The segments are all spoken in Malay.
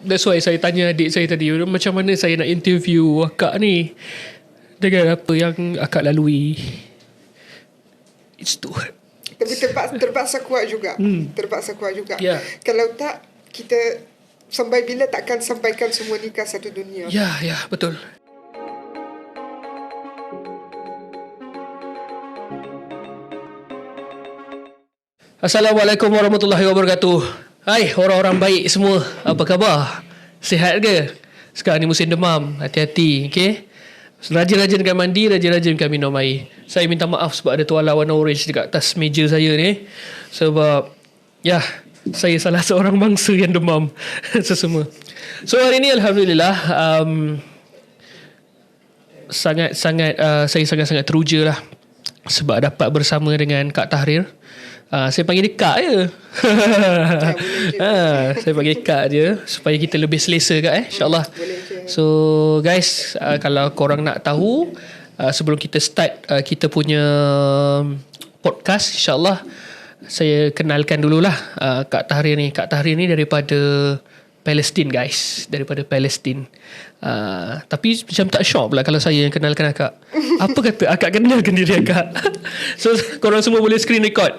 That's why saya tanya adik saya tadi, macam mana saya nak interview akak ni dengan apa yang akak lalui. It's too hard. Tapi terpaksa kuat juga. Terpaksa kuat juga. Ya. Kalau tak, kita sampai bila takkan sampaikan semua nikah satu dunia. Ya, betul. Assalamualaikum warahmatullahi wabarakatuh. Hai orang-orang baik semua. Apa khabar? Sihat ke? Sekarang ni musim demam. Hati-hati, okey? Rajin-rajinkan mandi, rajin-rajinkan minum air. Saya minta maaf sebab ada tuala warna orange dekat atas meja saya ni. Sebab saya salah seorang bangsa yang demam sesama. So hari ni alhamdulillah saya sangat-sangat teruja lah sebab dapat bersama dengan Kak Tahrir. Saya panggil dia Kak je. Saya panggil Kak je supaya kita lebih selesa Kak InsyaAllah. So guys, kalau korang nak tahu, sebelum kita start kita punya podcast, InsyaAllah saya kenalkan dululah Kak Tahrir ni. Kak Tahrir ni daripada Palestin guys. Daripada Palestin. Tapi macam tak shock pula kalau saya yang kenalkan akak. Apa kata akak kenalkan diri akak? So korang semua boleh screen record.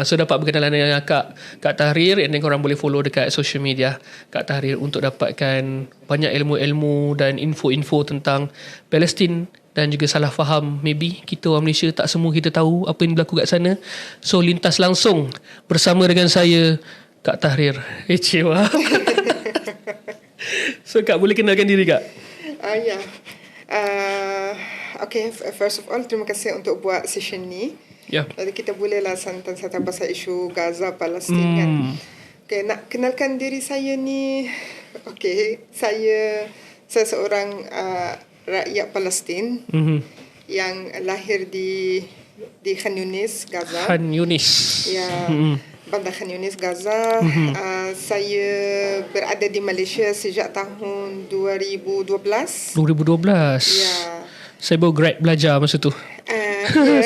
So dapat berkenalan dengan akak Kak Tahrir. And then korang boleh follow dekat social media Kak Tahrir untuk dapatkan banyak ilmu-ilmu dan info-info tentang Palestin. Dan juga salah faham, maybe kita orang Malaysia tak semua kita tahu apa yang berlaku kat sana. So lintas langsung bersama dengan saya Kak Tahrir. Cewa. So Kak boleh kenalkan diri Kak? Okay, first of all terima kasih untuk buat session ni. Jadi kita bolehlah santai-santai pasal isu Gaza, Palestin kan. Okay, nak kenalkan diri saya ni. Okay, saya seorang rakyat Palestin yang lahir di Khan Yunis, Gaza. Khan Yunis. Ya. Bandar Khan Yunis, Gaza. Saya berada di Malaysia sejak tahun 2012. 2012. Ya. Saya baru grad belajar masa tu.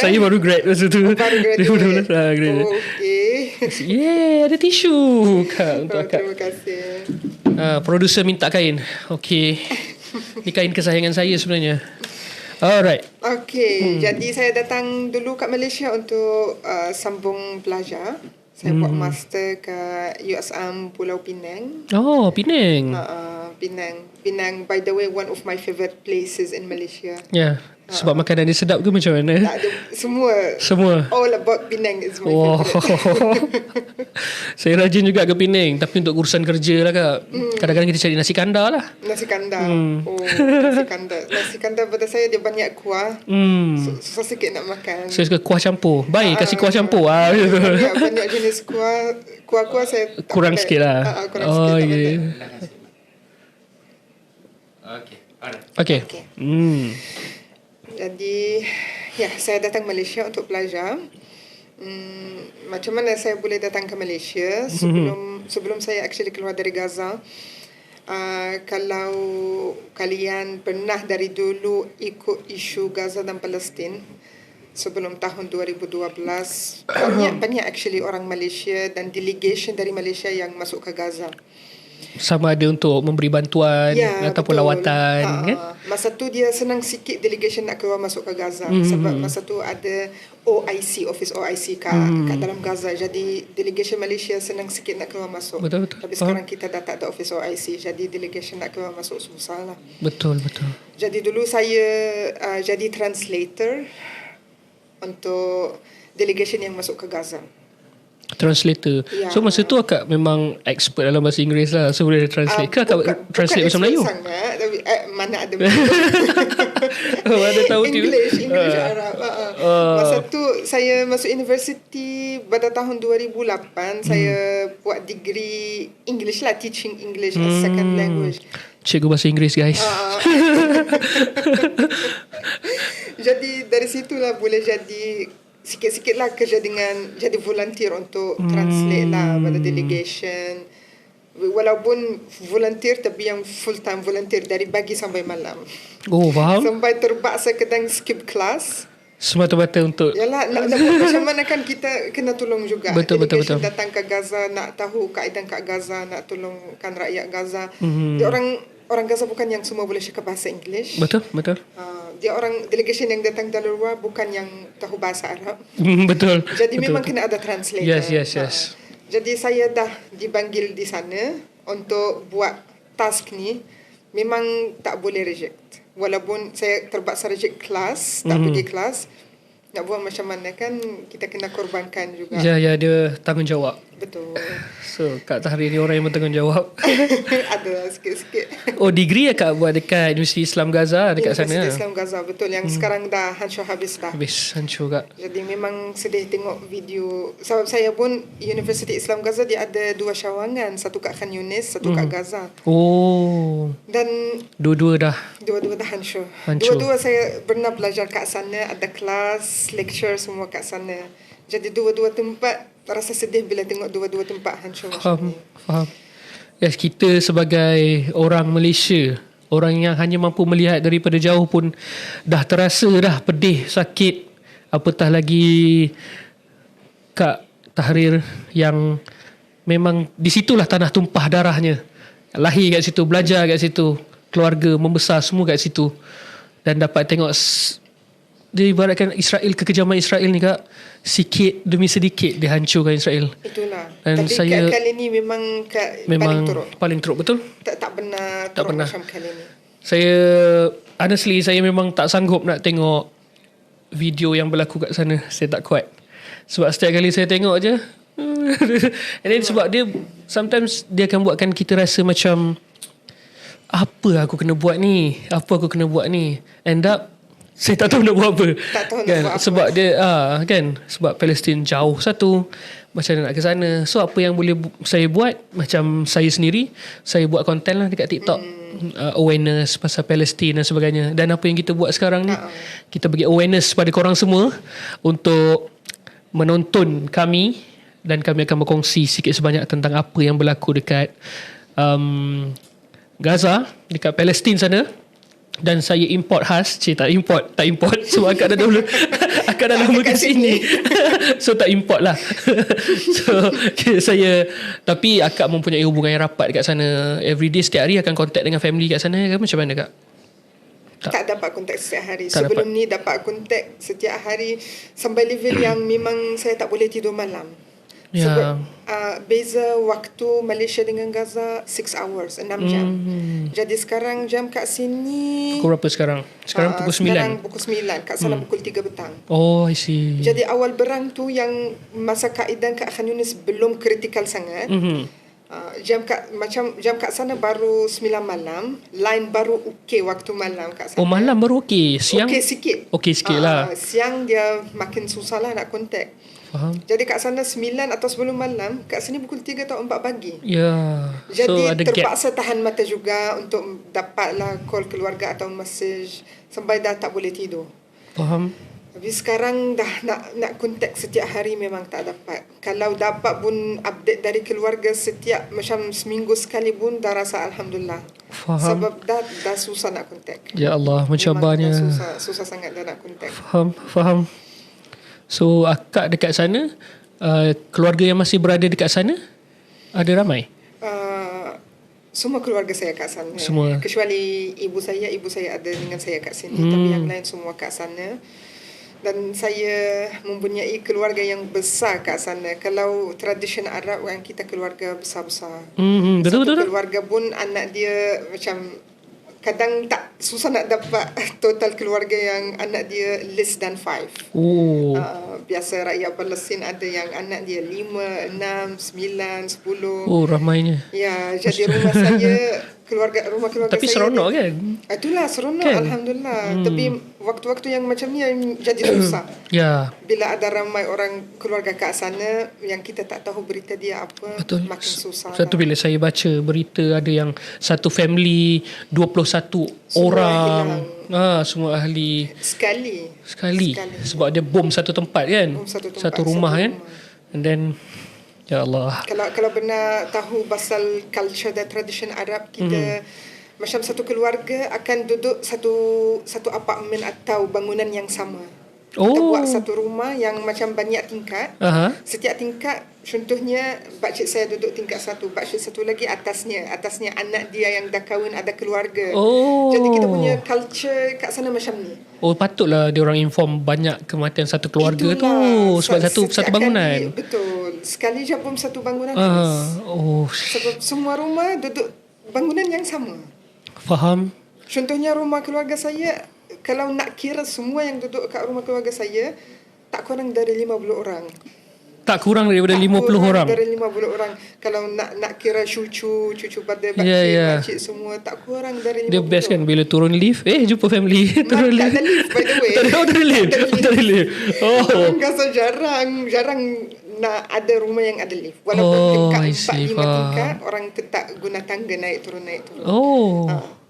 Saya baru grad masa tu. Baru graduate. 2012 Okay. Ada tisu Kak untuk akak. Terima kasih. Producer minta kain. Okay. Ni kain kesayangan saya sebenarnya. Alright. Okay. Jadi saya datang dulu kat Malaysia untuk sambung belajar. Saya buat master kat USM Pulau Pinang. Oh, Penang. Penang, by the way, one of my favourite places in Malaysia. Ya. Sebab makanan dia sedap ke macam mana? Tak ada, semua. All about Penang is my favourite. Saya rajin juga ke Penang. Tapi untuk urusan kerja lah Kak. Kadang-kadang kita cari nasi kandar lah. Nasi kandar. Nasi kandar. Nasi kandar pada saya dia banyak kuah. Susah sikit nak makan. Saya suka kuah campur. Baik, kasih kuah campur. Banyak jenis kuah. Kuah-kuah saya kurang sikit lah. Kurang sikit tak pandai. Okay. Jadi, saya datang Malaysia untuk belajar. Macam mana saya boleh datang ke Malaysia sebelum saya actually keluar dari Gaza? Kalau kalian pernah dari dulu ikut isu Gaza dan Palestin, sebelum tahun 2012, banyak actually orang Malaysia dan delegation dari Malaysia yang masuk ke Gaza. Sama ada untuk memberi bantuan ataupun betul. lawatan kan? Masa tu dia senang sikit delegation nak keluar masuk ke Gaza. Sebab masa tu ada OIC, Office OIC kat dalam Gaza. Jadi delegation Malaysia senang sikit nak keluar masuk. Betul. Tapi sekarang kita dah tak ada Office OIC. Jadi delegation nak keluar masuk susah lah. Betul. Jadi dulu saya jadi translator untuk delegation yang masuk ke Gaza. Translator. So masa tu akak memang expert dalam bahasa Inggeris lah. So boleh translate. Ke akak translate bahasa Melayu? Sangat, tapi mana ada Mana tahu English Arab. Masa tu saya masuk universiti pada tahun 2008. Saya buat degree English lah, teaching English as second language. Cikgu bahasa Inggeris guys. Jadi dari situlah boleh jadi sikit-sikit lah kerja jadi volunteer untuk translate lah pada delegation. Walaupun volunteer tapi yang full time volunteer dari pagi sampai malam. Oh, faham. Sampai terpaksa kadang skip kelas semata-mata untuk Yalah, nak buat macam mana kan kita kena tolong juga. Betul. Delegation datang ke Gaza, nak tahu keadaan kat Gaza, nak tolongkan rakyat Gaza. Dia orang Gaza bukan yang semua boleh cakap bahasa English. Betul. Dia orang delegation yang datang dari luar bukan yang tahu bahasa Arab. Betul. Jadi memang betul. kena ada translator. Yes. Jadi saya dah dipanggil di sana untuk buat task ni. Memang tak boleh reject. Walaupun saya terpaksa reject kelas, tak pergi kelas. Nak buat macam mana kan, kita kena korbankan juga. Ya, dia tanggungjawab. Betul. So, Kak Tahrir ni orang yang bertanggungjawab. Ada sikit-sikit. Oh, degree ya Kak buat dekat Universiti Islam Gaza dekat sana. Universiti Islam Gaza, betul. Yang sekarang dah hancur habis dah. Habis hancur Kak. Jadi memang sedih tengok video. Sebab saya pun Universiti Islam Gaza dia ada 2 syawangan, satu kat Khan Yunis, satu kat Gaza. Oh. Dan Dua-dua dah. dua-dua dah hancur. Hancur. Dua-dua saya pernah belajar kat sana, ada kelas, lecture semua kat sana. Jadi dua-dua tempat rasa sedih bila tengok dua-dua tempat hancur macam ni. Faham. Yes, kita sebagai orang Malaysia, orang yang hanya mampu melihat daripada jauh pun dah terasa dah pedih, sakit. Apatah lagi Kak Tahrir yang memang di situlah tanah tumpah darahnya. Lahir kat situ, belajar kat situ, keluarga membesar semua kat situ. Dan dapat tengok dia ibaratkan Israel, kekejaman Israel ni Kak, sikit demi sedikit dia hancurkan Israel. Itulah. Dan Tapi saya kali ni memang paling teruk betul. Tak pernah Tak teruk pernah. macam kali ni. Saya honestly saya memang tak sanggup nak tengok video yang berlaku kat sana. Saya tak kuat. Sebab setiap kali saya tengok je and then sebab dia sometimes dia akan buatkan kita rasa macam apa aku kena buat ni? End up saya tak tahu nak buat apa. Tak tahu nak kan? buat apa. Sebab dia kan, sebab Palestin jauh satu, macam mana nak ke sana. So apa yang boleh saya buat, macam saya sendiri, saya buat konten lah dekat TikTok, awareness pasal Palestin dan sebagainya. Dan apa yang kita buat sekarang ni, kita bagi awareness pada korang semua untuk menonton kami, dan kami akan berkongsi sikit sebanyak tentang apa yang berlaku dekat Gaza, dekat Palestin sana. Dan saya import khas. Tak import sebab akak dah dahulu akak dah lama kat sini. So tak import lah. So saya, tapi akak mempunyai hubungan yang rapat kat sana. Everyday setiap hari akan contact dengan family kat sana ke macam mana Kak? Tak dapat kontak setiap hari. Tak Sebelum ni dapat kontak setiap hari sampai level yang memang saya tak boleh tidur malam. Ya. Sebab beza waktu Malaysia dengan Gaza 6 hours, 6 jam. Jadi sekarang jam kat sini Pukul berapa sekarang? Sekarang pukul 9. Sekarang pukul 9. Kat sana pukul 3 petang. Oh, I see. Jadi awal berang tu yang masa kaidan kat Khan Yunis belum kritikal sangat. Jam kat sana baru 9 malam. Line baru okey waktu malam kat sana. Oh, malam baru okey. Siang Okey sikit. Okey sikit lah. Siang dia makin susah lah nak kontak. Faham. Jadi kat sana 9 atau 10 malam, kat sini pukul 3 atau 4 pagi. Ya. Jadi So ada gap. terpaksa tahan mata juga untuk dapatlah call keluarga atau message sampai dah tak boleh tidur. Faham. Tapi sekarang dah nak kontak setiap hari memang tak dapat. Kalau dapat pun update dari keluarga setiap macam seminggu sekali pun dah rasa alhamdulillah. Faham. Sebab dah susah nak kontak. Ya Allah, mencabarnya. Susah sangat dah nak kontak. Faham. So akak dekat sana, keluarga yang masih berada dekat sana ada ramai? Semua keluarga saya kat sana. Semua. Kecuali ibu saya ada dengan saya kat sini. Tapi yang lain semua kat sana. Dan saya mempunyai keluarga yang besar kat sana. Kalau tradisi Arab kan kita keluarga besar-besar. Betul. Keluarga pun anak dia macam kadang tak susah nak dapat total keluarga yang anak dia less than 5. Oh. Biasa rakyat Palestin ada yang anak dia 5, 6, 9, 10. Oh, ramainya. Ya, jadi rumah saya rumah keluarga Tapi saya seronok kan? Itulah seronok Kan? alhamdulillah. Tapi waktu-waktu yang macam ni yang jadi susah. Ya. Bila ada ramai orang keluarga kat sana yang kita tak tahu berita dia apa, Betul. makin susah. Satu bila saya baca berita ada yang satu family 21 Semua orang. hilang. Semua ahli Sekali. Sebab dia bom satu tempat kan? Bom satu tempat, satu rumah satu kan? rumah. And then ya Allah. Kalau benar tahu pasal culture dan tradition Arab kita, macam satu keluarga akan duduk satu apartmen atau bangunan yang sama. Kita Oh. buat satu rumah yang macam banyak tingkat. Aha. Setiap tingkat, contohnya pakcik saya duduk tingkat 1, pakcik satu lagi atasnya anak dia yang dah kahwin, ada keluarga. Oh. Jadi kita punya culture kat sana macam ni. Oh, patutlah dia orang inform banyak kematian satu keluarga tu sebab satu setiap bangunan. kali, betul. Sekali je pun satu bangunan Ah. habis. Oh, Sebab semua rumah duduk bangunan yang sama. faham. Contohnya rumah keluarga saya, kalau nak kira semua yang duduk kat rumah keluarga saya, tak kurang dari 50 orang. Tak kurang daripada Tak 50 kurang orang. dari 50 orang. Kalau nak kira cucu pada pakcik, Ya. makcik semua, tak kurang dari 50. Dia best kan bila turun lift, jumpa family. Turun Tak lift. ada lift, by the way. Tak ada lift. Tak ada lift. Oh. Orang rasa jarang nak ada rumah yang ada lift. Walaupun tingkat I 4, see, 5 faham. tingkat, orang tetap guna tangga naik turun. Oh.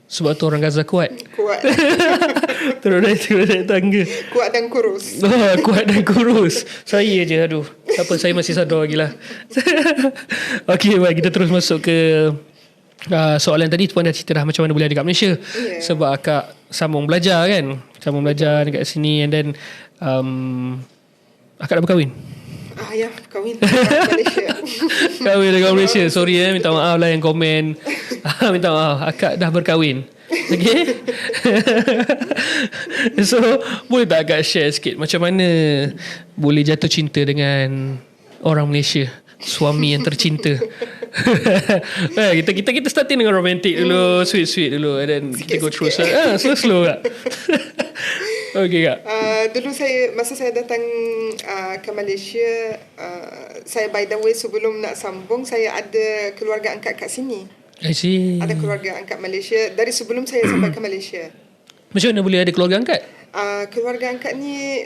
Sebab tu orang Gaza kuat. Kuat. Turun naik tangga. Kuat dan kurus. Oh, kuat dan kurus. Saya je, aduh. Tak apa, saya masih sadar lagi lah. Okey, baik, kita terus masuk ke soalan tadi. Tuan dah cerita dah macam mana boleh ada kat Malaysia. Yeah. Sebab akak sambung belajar kan. Sambung belajar dekat sini. And then akak dah berkahwin. Ya, kahwin dekat Malaysia. Kahwin dekat Malaysia. Sorry minta maaf lah yang komen. Minta maaf. Akak dah berkahwin. Okay. So boleh tak akak share sikit macam mana boleh jatuh cinta dengan orang Malaysia, suami yang tercinta? Kita starting dengan romantic dulu, sweet dulu, and then kita go through slow kak. Okay kak. Dulu masa saya datang ke Malaysia, saya by the way sebelum nak sambung, saya ada keluarga angkat kat sini. I see. Ada keluarga angkat Malaysia dari sebelum saya sampai ke Malaysia. Macam mana boleh ada keluarga angkat? Keluarga angkat ni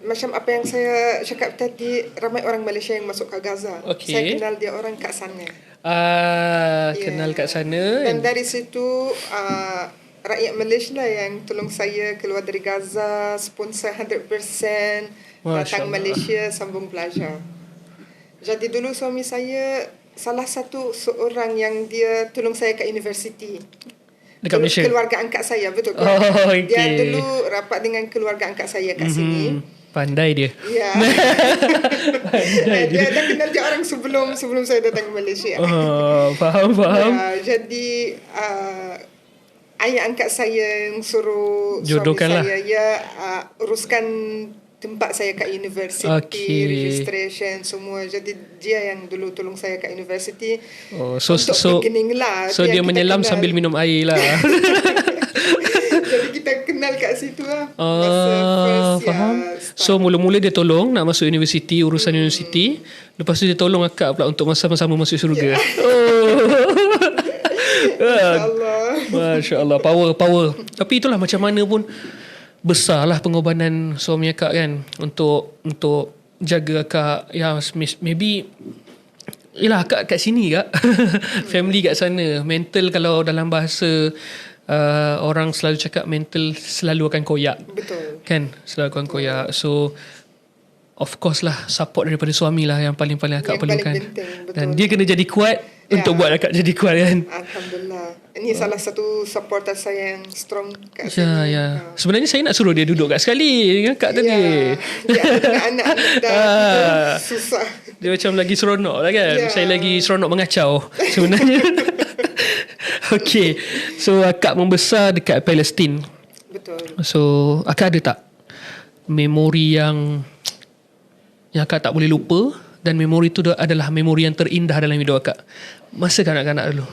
macam apa yang saya cakap tadi, ramai orang Malaysia yang masuk ke Gaza. Okay. Saya kenal dia orang kat sana. Kenal kat sana. Dan dari situ rakyat Malaysia lah yang tolong saya keluar dari Gaza, sponsor 100%, datang Malaysia sambung belajar. Jadi dulu suami saya salah satu seorang yang dia tolong saya kat universiti. Dekat Malaysia? Keluarga angkat saya, betul. Okay. Dia dulu rapat dengan keluarga angkat saya kat sini. Pandai dia. Ya. dia dah kenal dia orang sebelum saya datang ke Malaysia. Faham. Jadi ayah angkat saya yang suruh jodohkan suami lah. saya uruskan tempat saya kat universiti, registration semua. Jadi dia yang dulu tolong saya kat universiti. So beginning lah. So dia menyelam sambil minum air lah. Jadi kita kenal kat situ lah. Faham. So mula-mula dia tolong nak masuk universiti, urusan universiti. Lepas tu dia tolong akak pula untuk sama-sama masuk syurga. InsyaAllah. Masya Allah. Power. Tapi itulah macam mana pun besarlah pengorbanan suami akak kan untuk jaga akak. Ya, maybe yelah akak kat sini kak. Family kat sana. Mental kalau dalam bahasa orang selalu cakap mental selalu akan koyak. Betul. Kan? Selalu akan koyak. So of course lah support daripada suami lah yang paling-paling akak perlukan. Dan dia kena jadi kuat untuk buat akak jadi kuat kan. Alhamdulillah. Ini salah satu supporter saya yang strong kat sini. Ya. Sebenarnya saya nak suruh dia duduk kat sekali dengan akak tadi. Dia ada anak-anak dah susah. Dia macam lagi seronok lah kan. Ya. Saya lagi seronok mengacau sebenarnya. Okay. So akak membesar dekat Palestin. Betul. So akak ada tak memori yang akak tak boleh lupa, dan memori itu adalah memori yang terindah dalam hidup akak masa kanak-kanak dulu?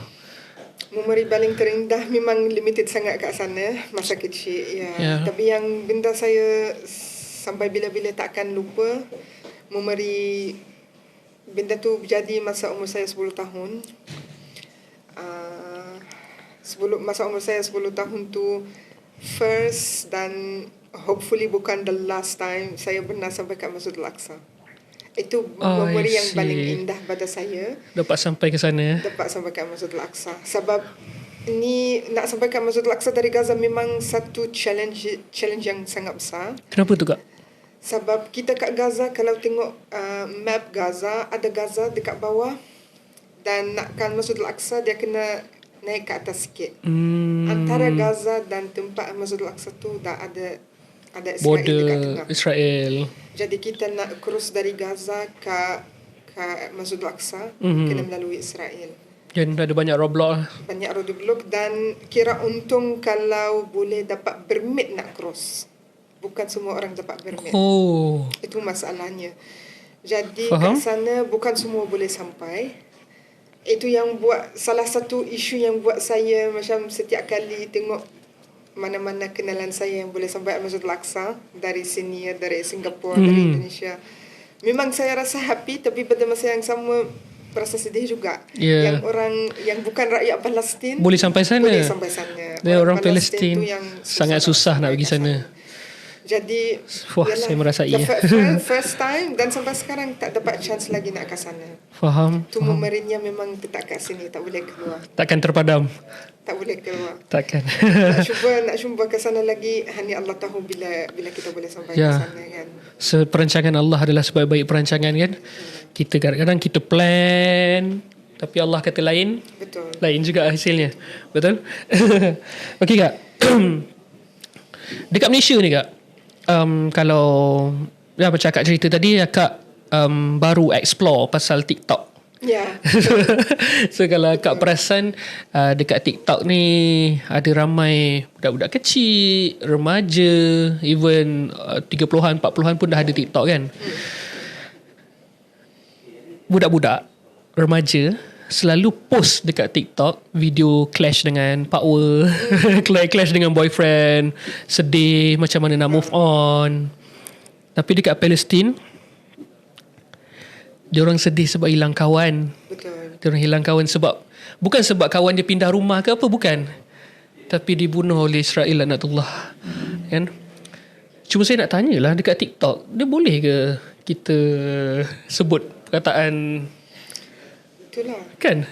Memori paling terindah memang limited sangat kat sana masa kecil. Ya. Tapi yang benda saya sampai bila-bila takkan lupa, memori benda tu berjadi masa umur saya 10 tahun. Masa umur saya 10 tahun tu first dan hopefully bukan the last time saya pernah sampai kat Masjidil Aqsa. Itu memori yang paling indah pada saya. Dapat sampai ke sana. Dapat sampai kat Masjidil Aqsa. Sebab ni nak sampai kat Masjidil Aqsa dari Gaza memang satu challenge yang sangat besar. Kenapa tu kak? Sebab kita kat Gaza, kalau tengok map Gaza, ada Gaza dekat bawah, dan nakkan Masjidil Aqsa dia kena naik ke atas sikit. Antara Gaza dan tempat Masjidil Aqsa tu dah ada ada Israel dekat border tengah. Israel. Jadi kita nak cross dari Gaza ke Masjidil Aqsa, kena melalui Israel. Dan ada banyak roadblock. Banyak roadblock dan kira untung kalau boleh dapat permit nak cross. Bukan semua orang dapat permit. Oh. Itu masalahnya. Jadi Faham? kat sana bukan semua boleh sampai. Itu yang buat salah satu isu yang buat saya macam setiap kali tengok mana-mana kenalan saya yang boleh sampai Masjidil Aqsa dari sini, dari Singapura, dari Indonesia. Memang saya rasa happy, tapi pada masa yang sama rasa sedih juga. Yeah. Yang orang yang bukan rakyat Palestin Boleh sampai sana. boleh sampai sana. Dan orang Palestin tu yang sangat susah nak pergi sana. Jadi Wah, yalah, saya merasai. first time dan sampai sekarang tak dapat chance lagi nak ke sana. Faham. Tu memerinya memang tetap kat sini, tak boleh keluar. Takkan terpadam. Tak boleh keluar. Takkan. Nak cuba ke sana lagi, hanya Allah tahu bila kita boleh sampai Ya. ke sana kan. Perancangan Allah adalah sebaik-baik perancangan kan. Kita kadang-kadang kita plan, tapi Allah kata lain. Betul. Lain juga hasilnya. Betul? Okey Kak. Dekat Malaysia ni Kak, kalau macam Kak cerita tadi, Kak baru explore pasal TikTok. Ya. So kalau Kak perasan, dekat TikTok ni ada ramai budak-budak kecil, remaja, even 30-an, 40-an pun dah ada TikTok kan. Budak-budak remaja selalu post dekat TikTok video clash dengan power, clash dengan boyfriend, sedih macam mana nak move on. Tapi dekat Palestin, diorang sedih sebab hilang kawan. Betul. Diorang hilang kawan sebab, bukan sebab kawan dia pindah rumah ke apa, bukan. Tapi dibunuh oleh Israel laknatullah. Kan? Cuma saya nak tanyalah, dekat TikTok, dia boleh ke kita sebut perkataan, Itulah. kan?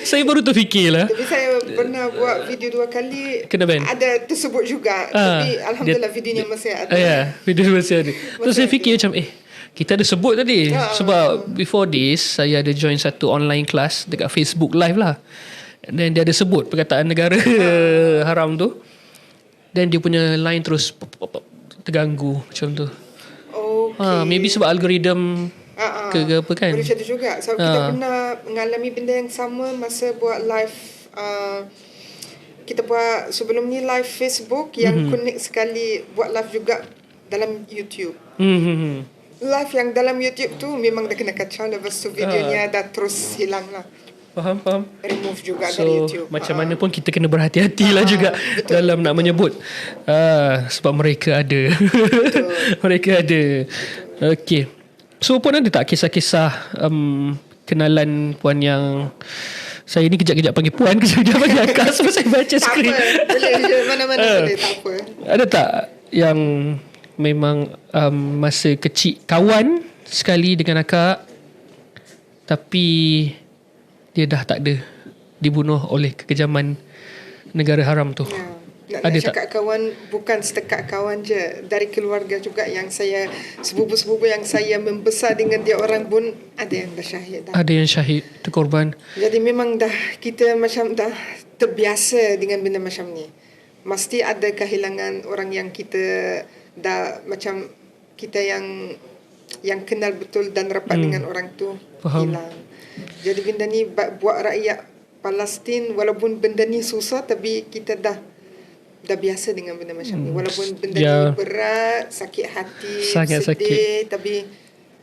Saya baru terfikirlah. Tapi saya pernah buat video 2 kali. Kena ban. Ada tersebut juga. Tapi Alhamdulillah videonya masih ada. Ya, video masih ada. Terus saya fikir macam, kita ada sebut tadi. Sebab before this, saya ada join satu online class dekat Facebook Live lah. Dan dia ada sebut perkataan negara haram tu. Dan dia punya line terus terganggu macam tu. Okay. Maybe sebab algoritma ke apa kan. Boleh macam tu juga. So kita pernah mengalami benda yang sama masa buat live. Kita buat sebelum ni live Facebook yang connect sekali buat live juga dalam YouTube. Live yang dalam YouTube tu memang dah kena kacau. Lepas tu videonya dah terus hilang lah. Faham. Remove juga So dari YouTube. macam mana pun kita kena berhati-hati lah juga betul, dalam nak menyebut. Sebab mereka ada. Mereka ada. Okey. So puan ada tak kisah-kisah kenalan puan yang, saya ni kejap-kejap panggil puan, kejap-kejap panggil akak sebab saya baca skrip. Tak apa. Boleh mana-mana boleh, tak apa. Ada tak yang memang masa kecil kawan sekali dengan akak, tapi dia dah tak ada, dibunuh oleh kekejaman negara haram tu? Ada Nak tak? cakap kawan, bukan setakat kawan je, dari keluarga juga yang saya, sepupu-sepupu yang saya membesar dengan dia orang pun ada yang dah syahid dah. Ada yang syahid, terkorban. Jadi memang dah kita macam dah terbiasa dengan benda macam ni. Mesti ada kehilangan orang yang kita dah macam kita yang kenal betul dan rapat dengan orang tu. Faham. Hilang. Jadi benda ni buat rakyat Palestin, walaupun benda ni susah, tapi kita dah biasa dengan benda macam ni. Walaupun benda ni berat, sakit hati, sangat sedih, tapi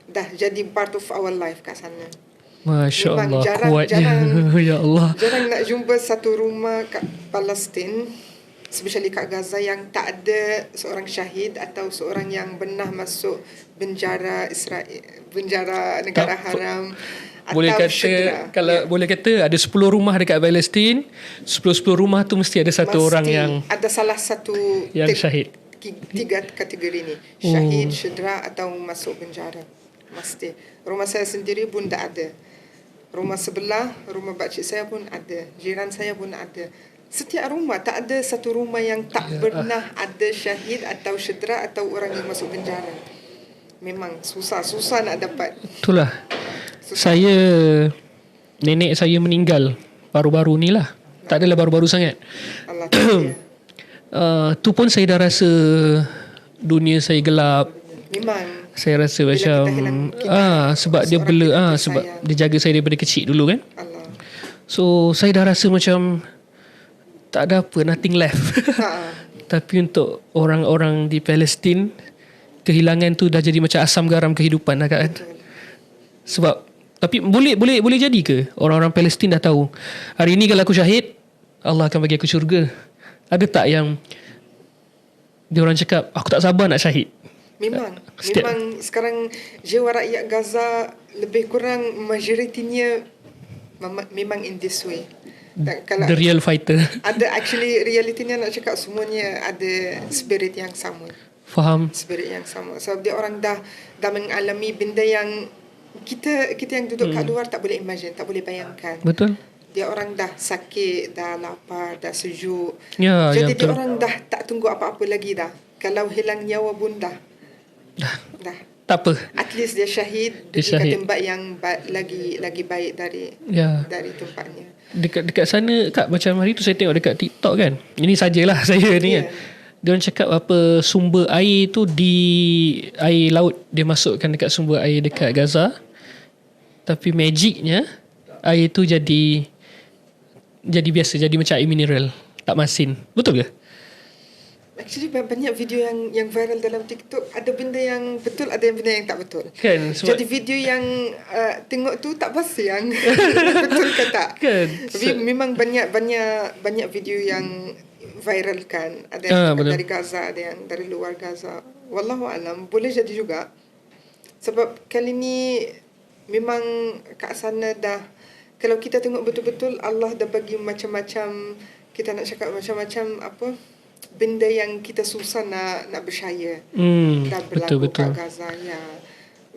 dah jadi part of our life kat sana. Masya Memang Allah, kuatnya. Ya Allah. Jarang nak jumpa satu rumah kat Palestin, especially kat Gaza, yang tak ada seorang syahid atau seorang yang pernah masuk penjara Israel, penjara negara haram. Boleh kata, kalau boleh kata ada 10 rumah dekat Palestin, 10 rumah tu mesti ada satu orang yang ada salah satu yang syahid. 3 kategori ni, syahid, cedera atau masuk penjara. Mesti. Rumah saya sendiri pun tak ada. Rumah sebelah, rumah pakcik saya pun ada. Jiran saya pun ada. Setiap rumah, tak ada satu rumah yang tak pernah ada syahid atau cedera atau orang yang masuk penjara. Memang susah nak dapat. Itulah. Saya, nenek saya meninggal baru-baru ni lah. Tak adalah baru-baru sangat. Allah Tu pun saya dah rasa dunia saya gelap. Memang. Saya rasa Bila macam kita hilang sebab dia seorang kita sebab sayang. dia jaga saya daripada kecil dulu kan. Allah. So saya dah rasa macam tak ada apa, nothing left. Tapi untuk orang-orang di Palestin, kehilangan tu dah jadi macam asam garam kehidupan lah kan. Betul. Sebab tapi boleh jadi ke orang-orang Palestin dah tahu hari ni kalau aku syahid Allah akan bagi aku syurga. Ada tak yang dia orang cakap aku tak sabar nak syahid? Memang sekarang jiwa rakyat Gaza lebih kurang majoritinya memang in this way. Dan kalau The real fighter. ada actually realitinya nak cakap semuanya ada spirit yang sama. Faham? Spirit yang sama. Sebab dia orang dah mengalami benda yang kita yang duduk kat luar tak boleh imagine, tak boleh bayangkan. Betul. Dia orang dah sakit, dah lapar, dah sejuk. Ya, Jadi dia betul. orang dah tak tunggu apa-apa lagi dah. Kalau hilang nyawa pun dah. Tak apa. At least dia syahid Dia di syahid. tempat yang lagi baik dari Ya. tempatnya. Dekat sana Kak, macam hari tu saya tengok dekat TikTok kan. Ini sajalah saya ni kan. Dia orang cakap apa sumber air tu di air laut dia masukkan dekat sumber air dekat Gaza. Tapi magicnya air tu jadi biasa, jadi macam air mineral, tak masin. Betul ke? Actually banyak video yang viral dalam TikTok, ada benda yang betul, ada yang benda yang tak betul. Kan sebab Jadi video yang tengok tu tak pasti yang betul ke tak. kan. Tapi memang banyak video yang viral kan. Ada yang betul. dari Gaza, ada yang dari luar Gaza. Wallahu alam, boleh jadi juga. Sebab kali ni memang kat sana dah, kalau kita tengok betul-betul Allah dah bagi macam-macam, kita nak cakap macam-macam apa, benda yang kita susah nak percaya. Dah berlaku betul. kat Gaza ya.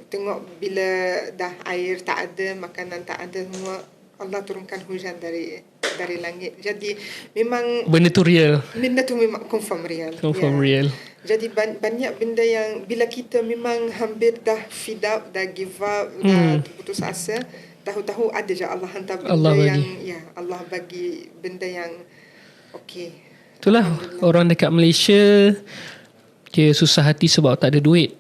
Tengok bila dah air tak ada, makanan tak ada, semua Allah turunkan hujan dari langit. Jadi memang Benda tu real. benda tu memang confirm real. Confirm real. Jadi banyak benda yang bila kita memang hampir dah feed up, dah give up, dah putus asa, tahu-tahu ada je Allah hantar benda Allah bagi. yang Allah bagi benda yang okey. Itulah orang dekat Malaysia dia susah hati sebab tak ada duit.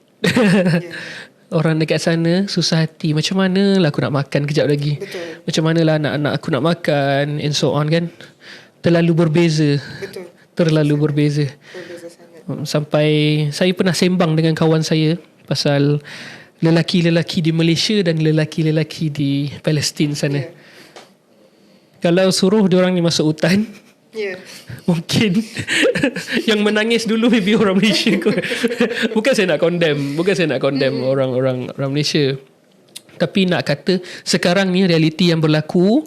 Orang dekat sana susah hati, macam mana lah aku nak makan kejap lagi. Betul. Macam mana lah anak-anak aku nak makan and so on kan. Terlalu berbeza. Betul. Terlalu berbeza. Berbeza sangat. Sampai saya pernah sembang dengan kawan saya pasal lelaki-lelaki di Malaysia dan lelaki-lelaki di Palestin sana. Ya. Kalau suruh diorang ni masuk hutan, Ya. mungkin yang menangis dulu maybe orang Malaysia kot. Bukan saya nak condemn orang Malaysia. Tapi nak kata sekarang ni realiti yang berlaku,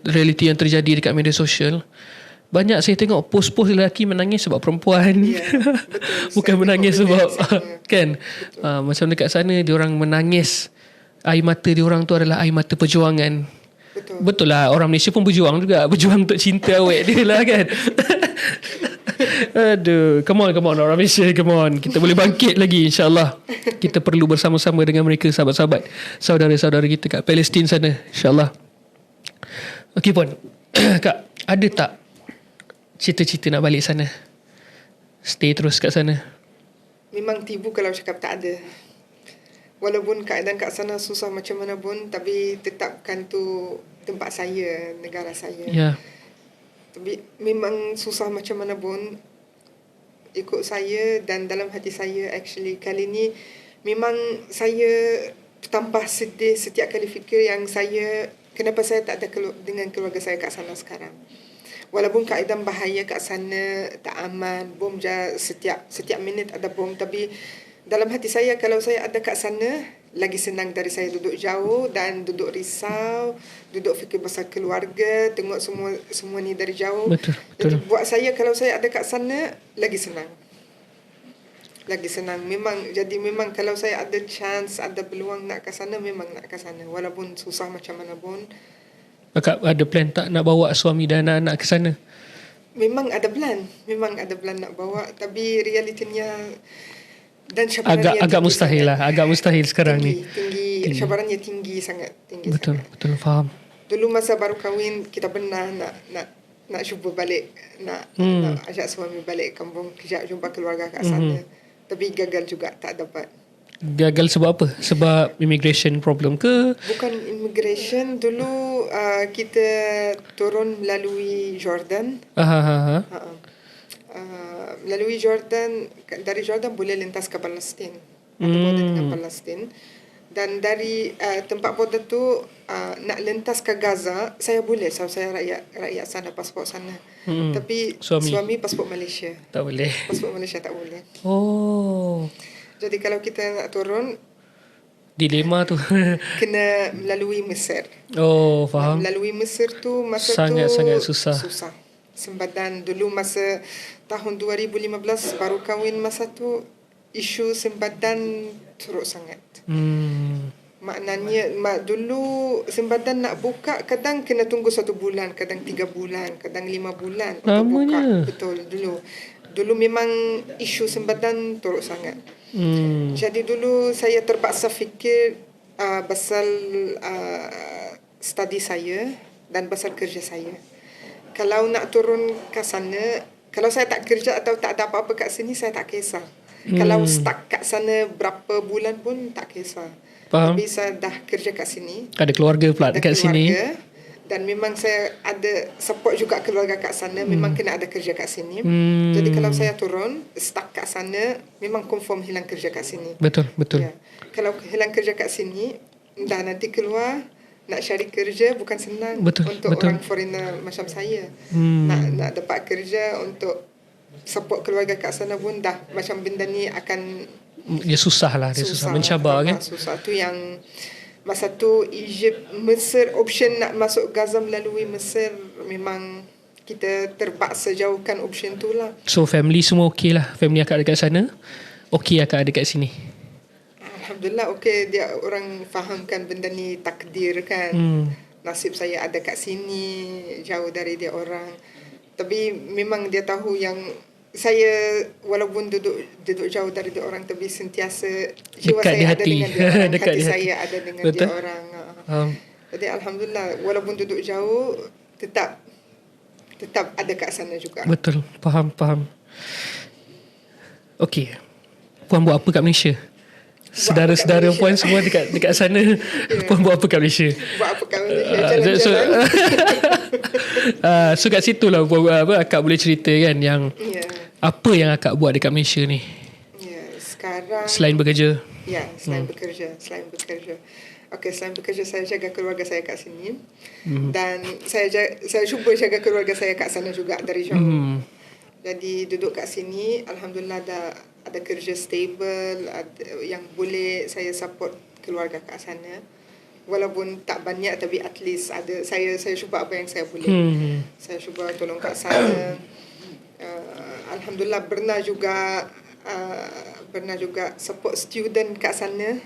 realiti yang terjadi dekat media sosial, banyak saya tengok post-post lelaki menangis sebab perempuan. Ya, betul. Bukan Saya menangis tengok sebab benda yang sama. kan. Macam dekat sana diorang menangis, air mata diorang tu adalah air mata perjuangan. Betul lah, orang Malaysia pun berjuang juga. Berjuang untuk cinta awet dia lah kan. Aduh, come on orang Malaysia, come on. Kita boleh bangkit lagi insyaAllah. Kita perlu bersama-sama dengan mereka, sahabat-sahabat, saudara-saudara kita kat Palestin sana, insyaAllah. Okey Puan. Kak, ada tak cita-cita nak balik sana? Stay terus kat sana? Memang tibu kalau cakap tak ada. Walaupun keadaan kat sana susah macam mana pun, tapi tetapkan tu tempat saya, negara saya. Ya. Tapi memang susah macam mana pun, ikut saya dan dalam hati saya actually kali ni memang saya tambah sedih setiap kali fikir yang saya, kenapa saya tak ada dengan keluarga saya kat sana sekarang. Walaupun keadaan bahaya kat sana, tak aman, bom je setiap minit ada bom, tapi dalam hati saya kalau saya ada kat sana lagi senang dari saya duduk jauh dan duduk risau, duduk fikir pasal keluarga, tengok semua ni dari jauh. Betul. Jadi buat saya kalau saya ada kat sana lagi senang. Memang kalau saya ada chance, ada peluang nak ke sana, memang nak ke sana walaupun susah macam mana pun. Kakak ada plan tak nak bawa suami dan anak-anak ke sana? Memang ada plan nak bawa, tapi realitinya dan cabarannya agak mustahil lah. Agak mustahil sekarang ni. Tinggi. Cabarannya tinggi sangat. Betul, faham. Dulu masa baru kahwin kita pernah nak nak cuba balik, nak ajak suami balik kampung kejap jumpa keluarga kat sana. Tapi gagal juga, tak dapat. Gagal sebab apa? Sebab immigration problem ke? Bukan immigration. Dulu kita turun melalui Jordan. Melalui Jordan, dari Jordan boleh lintas ke Palestin. Ada border dengan Palestin. Dan dari tempat border tu nak lintas ke Gaza, saya boleh sebab saya rakyat sana, pasport sana. Tapi suami pasport Malaysia. Tak boleh. Pasport Malaysia tak boleh. Oh. Jadi kalau kita nak turun, dilema tu. kena melalui Mesir. Oh, faham. Melalui Mesir tu masa sangat susah. Sempadan dulu masa tahun 2015 baru kahwin, masa tu isu sempadan teruk sangat. Maknanya dulu sempadan nak buka kadang kena tunggu 1 bulan, kadang 3 bulan, kadang 5 bulan untuk buka. Betul, dulu memang isu sempadan teruk sangat. Jadi dulu saya terpaksa fikir pasal study saya dan pasal kerja saya. Kalau nak turun ke sana, kalau saya tak kerja atau tak ada apa-apa kat sini, saya tak kisah. Kalau stuck kat sana berapa bulan pun tak kisah. Faham. Tapi saya dah kerja kat sini. Ada keluarga pula dekat sini. Dan memang saya ada support juga keluarga kat sana. Memang kena ada kerja kat sini. Jadi kalau saya turun, stuck kat sana, memang confirm hilang kerja kat sini. Betul. Ya. Kalau hilang kerja kat sini, dah nanti keluar, nak cari kerja bukan senang. Untuk orang foreigner macam saya. Nak dapat kerja untuk support keluarga kat sana pun dah macam benda ni akan susah mencabar kan. Susah tu yang masa tu Egypt, Mesir, option nak masuk Gaza melalui Mesir, memang kita terpaksa jauhkan option tu lah. So family semua okey lah. Family akak dekat sana, okey akak dekat sini. Alhamdulillah okey, dia orang fahamkan benda ni takdir kan. Nasib saya ada kat sini, jauh dari dia orang. Tapi memang dia tahu yang saya walaupun duduk jauh dari dia orang, tapi sentiasa jiwa saya ada dengan dia orang. Hati saya ada dengan dia orang. Jadi alhamdulillah walaupun duduk jauh tetap ada kat sana juga. Betul, faham. Okey. Puan buat apa kat Malaysia? Saudara-saudara puan semua dekat sana. Puan buat apa kat Malaysia? Buat apa kat Malaysia? Jalan-jalan. So kat situ lah akak boleh cerita kan yang apa yang akak buat dekat Malaysia ni. Sekarang selain bekerja. Selain bekerja. Okey, selain bekerja saya jaga keluarga saya kat sini. Dan saya cuba jaga keluarga saya kat sana juga dari jauh. Jadi duduk kat sini alhamdulillah ada kerja stable, yang boleh saya support keluarga kat sana. Walaupun tak banyak tapi at least ada, saya cuba apa yang saya boleh. Saya cuba tolong kat sana. Alhamdulillah pernah juga support student kat sana.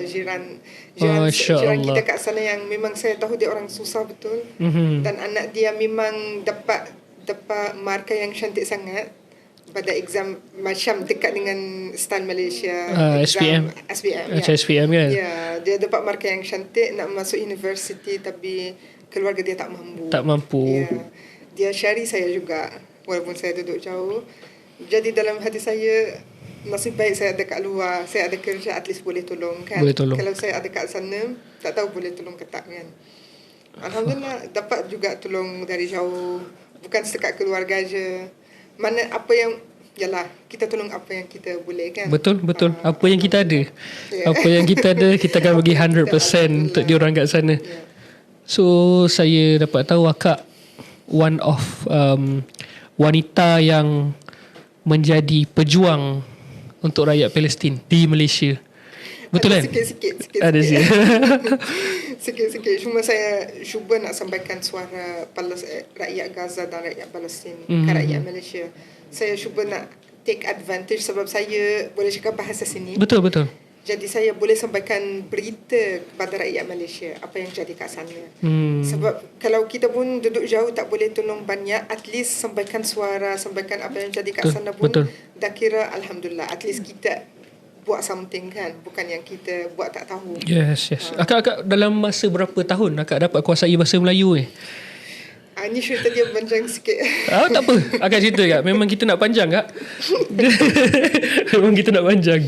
Jiran kita kat sana yang memang saya tahu dia orang susah betul. Dan anak dia memang dapat markah yang cantik sangat pada exam macam dekat dengan style Malaysia, SPM. SPM kan. Dia dapat markah yang cantik, nak masuk universiti tapi keluarga dia tak mampu. Dia cari saya juga walaupun saya duduk jauh. Jadi dalam hati saya, nasib baik saya ada kat luar, saya ada kerja, at least boleh tolong kan. Kalau saya ada kat sana, tak tahu boleh tolong ke tak kan. Alhamdulillah dapat juga tolong dari jauh, bukan setakat keluarga je. Mana apa yang kita tolong apa yang kita boleh kan. Betul. Apa yang kita ada. Apa yang kita ada, kita akan bagi 100% untuk diorang kat sana. So saya dapat tahu akak one of wanita yang menjadi pejuang untuk rakyat Palestin di Malaysia. Betul kan? Sikit-sikit. Ada sikit. Sikit-sikit. Cuma saya cuba nak sampaikan suara rakyat Gaza dan rakyat Palestin ke rakyat Malaysia. Saya cuba nak take advantage sebab saya boleh cakap bahasa sini. Betul. Jadi saya boleh sampaikan berita kepada rakyat Malaysia apa yang jadi kat sana. Sebab kalau kita pun duduk jauh tak boleh tolong banyak, at least sampaikan suara, sampaikan apa yang jadi kat sana pun. Dah kira alhamdulillah, at least kita buat something kan, bukan yang kita buat tak tahu. Yes. Akak dalam masa berapa tahun akak dapat kuasai bahasa Melayu ni? Ni cerita dia panjang sikit. Tak apa. Akan cerita kak. Memang kita nak panjang kak. Memang kita nak panjang.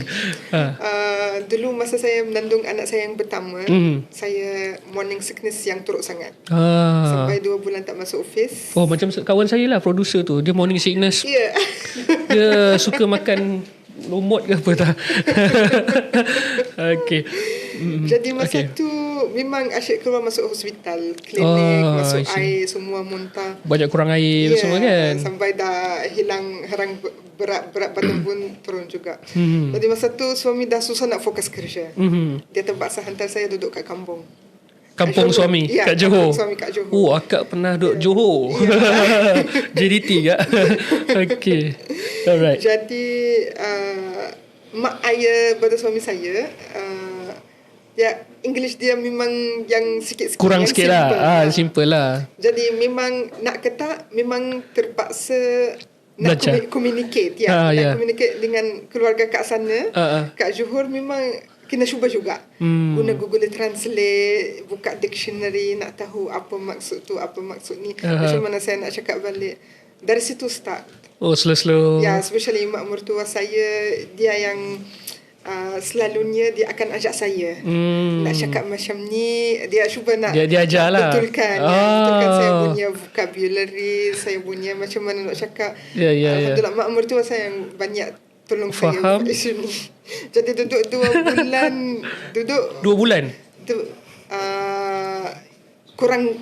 Dulu masa saya mengandung anak saya yang pertama, saya morning sickness yang teruk sangat. Sampai 2 bulan tak masuk office. Oh, macam kawan saya lah, producer tu. Dia morning sickness. Ya. Dia suka makan lumut ke apa tak. Okay. Jadi masa tu memang asyik keluar masuk hospital, klinik, masuk air, semua muntah. Banyak kurang air semua kan. Sampai dah hilang harang berat badan pun turun juga. Jadi masa tu suami dah susah nak fokus kerja. Dia terpaksa hantar saya duduk kat kampung. Kampung suami kat Johor. Suami kat Johor. Oh, akak pernah duduk Johor. JDT kak. Okay. Alright. Jadi mak ayah pada suami saya, English dia memang yang sikit-sikit kurang yang sikit simple lah. Simple lah. Jadi memang nak kata memang terpaksa nak communicate communicate dengan keluarga kat sana. Kat Johor memang kena cuba juga. Guna Google Translate, buka dictionary, nak tahu apa maksud tu, apa maksud ni. Macam mana saya nak cakap balik. Dari situ start. Oh, slow-slow. Ya, especially mak mertua saya, dia yang selalunya dia akan ajak saya nak cakap macam ni, dia cuba nak dia ajar lah. Betulkan saya punya vocabulary, saya punya macam mana nak cakap. Alhamdulillah mak mertua saya yang banyak tolong saya di sini. Jadi duduk 2 bulan, duduk 2 bulan.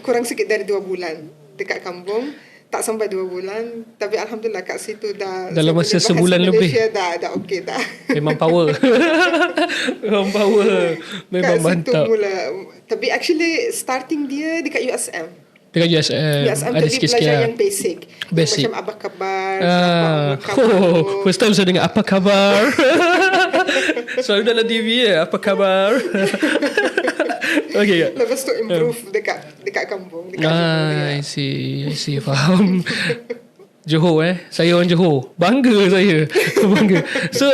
Kurang sikit dari 2 bulan dekat kampung. Tak sampai 2 bulan, tapi alhamdulillah kat situ dah dalam masa sebulan lebih dah okey dah. Memang power. Memang power. Memang kat mantap. Situ mula. Tapi actually starting dia dekat USM. Dekat USM ada sikit-sikit belajar yang basic. Macam apa khabar, first time saya dengar apa khabar. Selalu dalam TV apa khabar. Okay. Lepas tu improve dekat kampung, dekat I see, faham. Johor saya orang Johor, bangga saya. Bangga. So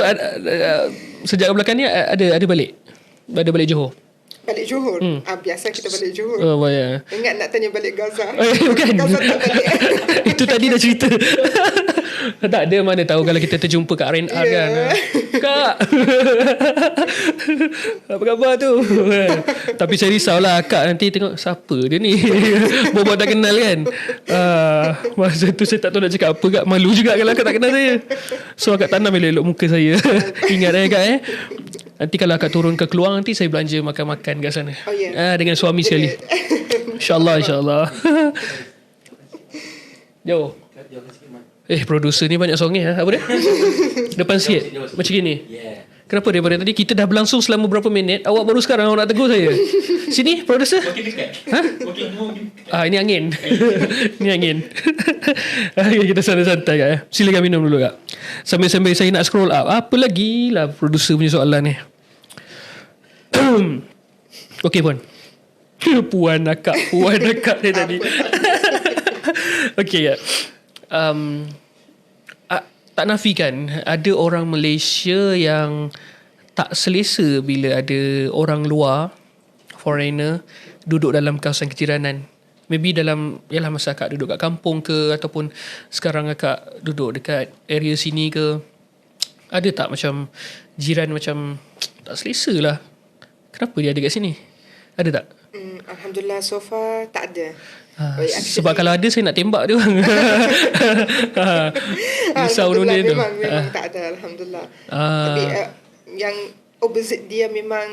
sejak belakang ni ada balik Johor. Balik Johor. Biasa kita balik Johor. Ingat nak tanya balik Gaza. Bukan. Gaza tak balik. Itu tadi dah cerita. Tak ada, mana tahu kalau kita terjumpa kat R&R kan. Kak. Apa khabar tu? Tapi saya risaulah Kak nanti tengok siapa dia ni. Bawa tak kenal kan. Masa tu saya tak tahu nak cakap apa Kak. Malu juga kalau Kak tak kenal saya. So akak tanam elok muka saya. Ingat Kak Nanti kalau akak turun ke Keluang, nanti saya belanja makan-makan kat sana. Dengan suami sekali. InsyaAllah. Jauh. Producer ni banyak songnya. Apa dia? Depan sikit. Macam gini. Kenapa daripada tadi kita dah berlangsung selama berapa minit, awak baru sekarang awak nak tegur saya? Sini producer. Makin dekat. Ini angin. Ini angin. Okay, kita santai-santai Kak. Silakan minum dulu Kak. Sambil-sambil saya nak scroll up. Apa lagi lah producer punya soalan ni. Okay Puan. Puan akak dia tadi. Okay Kak. Tak nafikan ada orang Malaysia yang tak selesa bila ada orang luar, foreigner, duduk dalam kawasan kejiranan. Maybe dalam masa akak duduk kat kampung ke, ataupun sekarang akak duduk dekat area sini ke, ada tak macam jiran macam tak selesa lah, kenapa dia ada kat sini? Ada tak? Alhamdulillah so far tak ada. Sebab kalau ada saya nak tembak dia orang. Risau dia tu. Memang tak ada alhamdulillah. Tapi yang opposite dia memang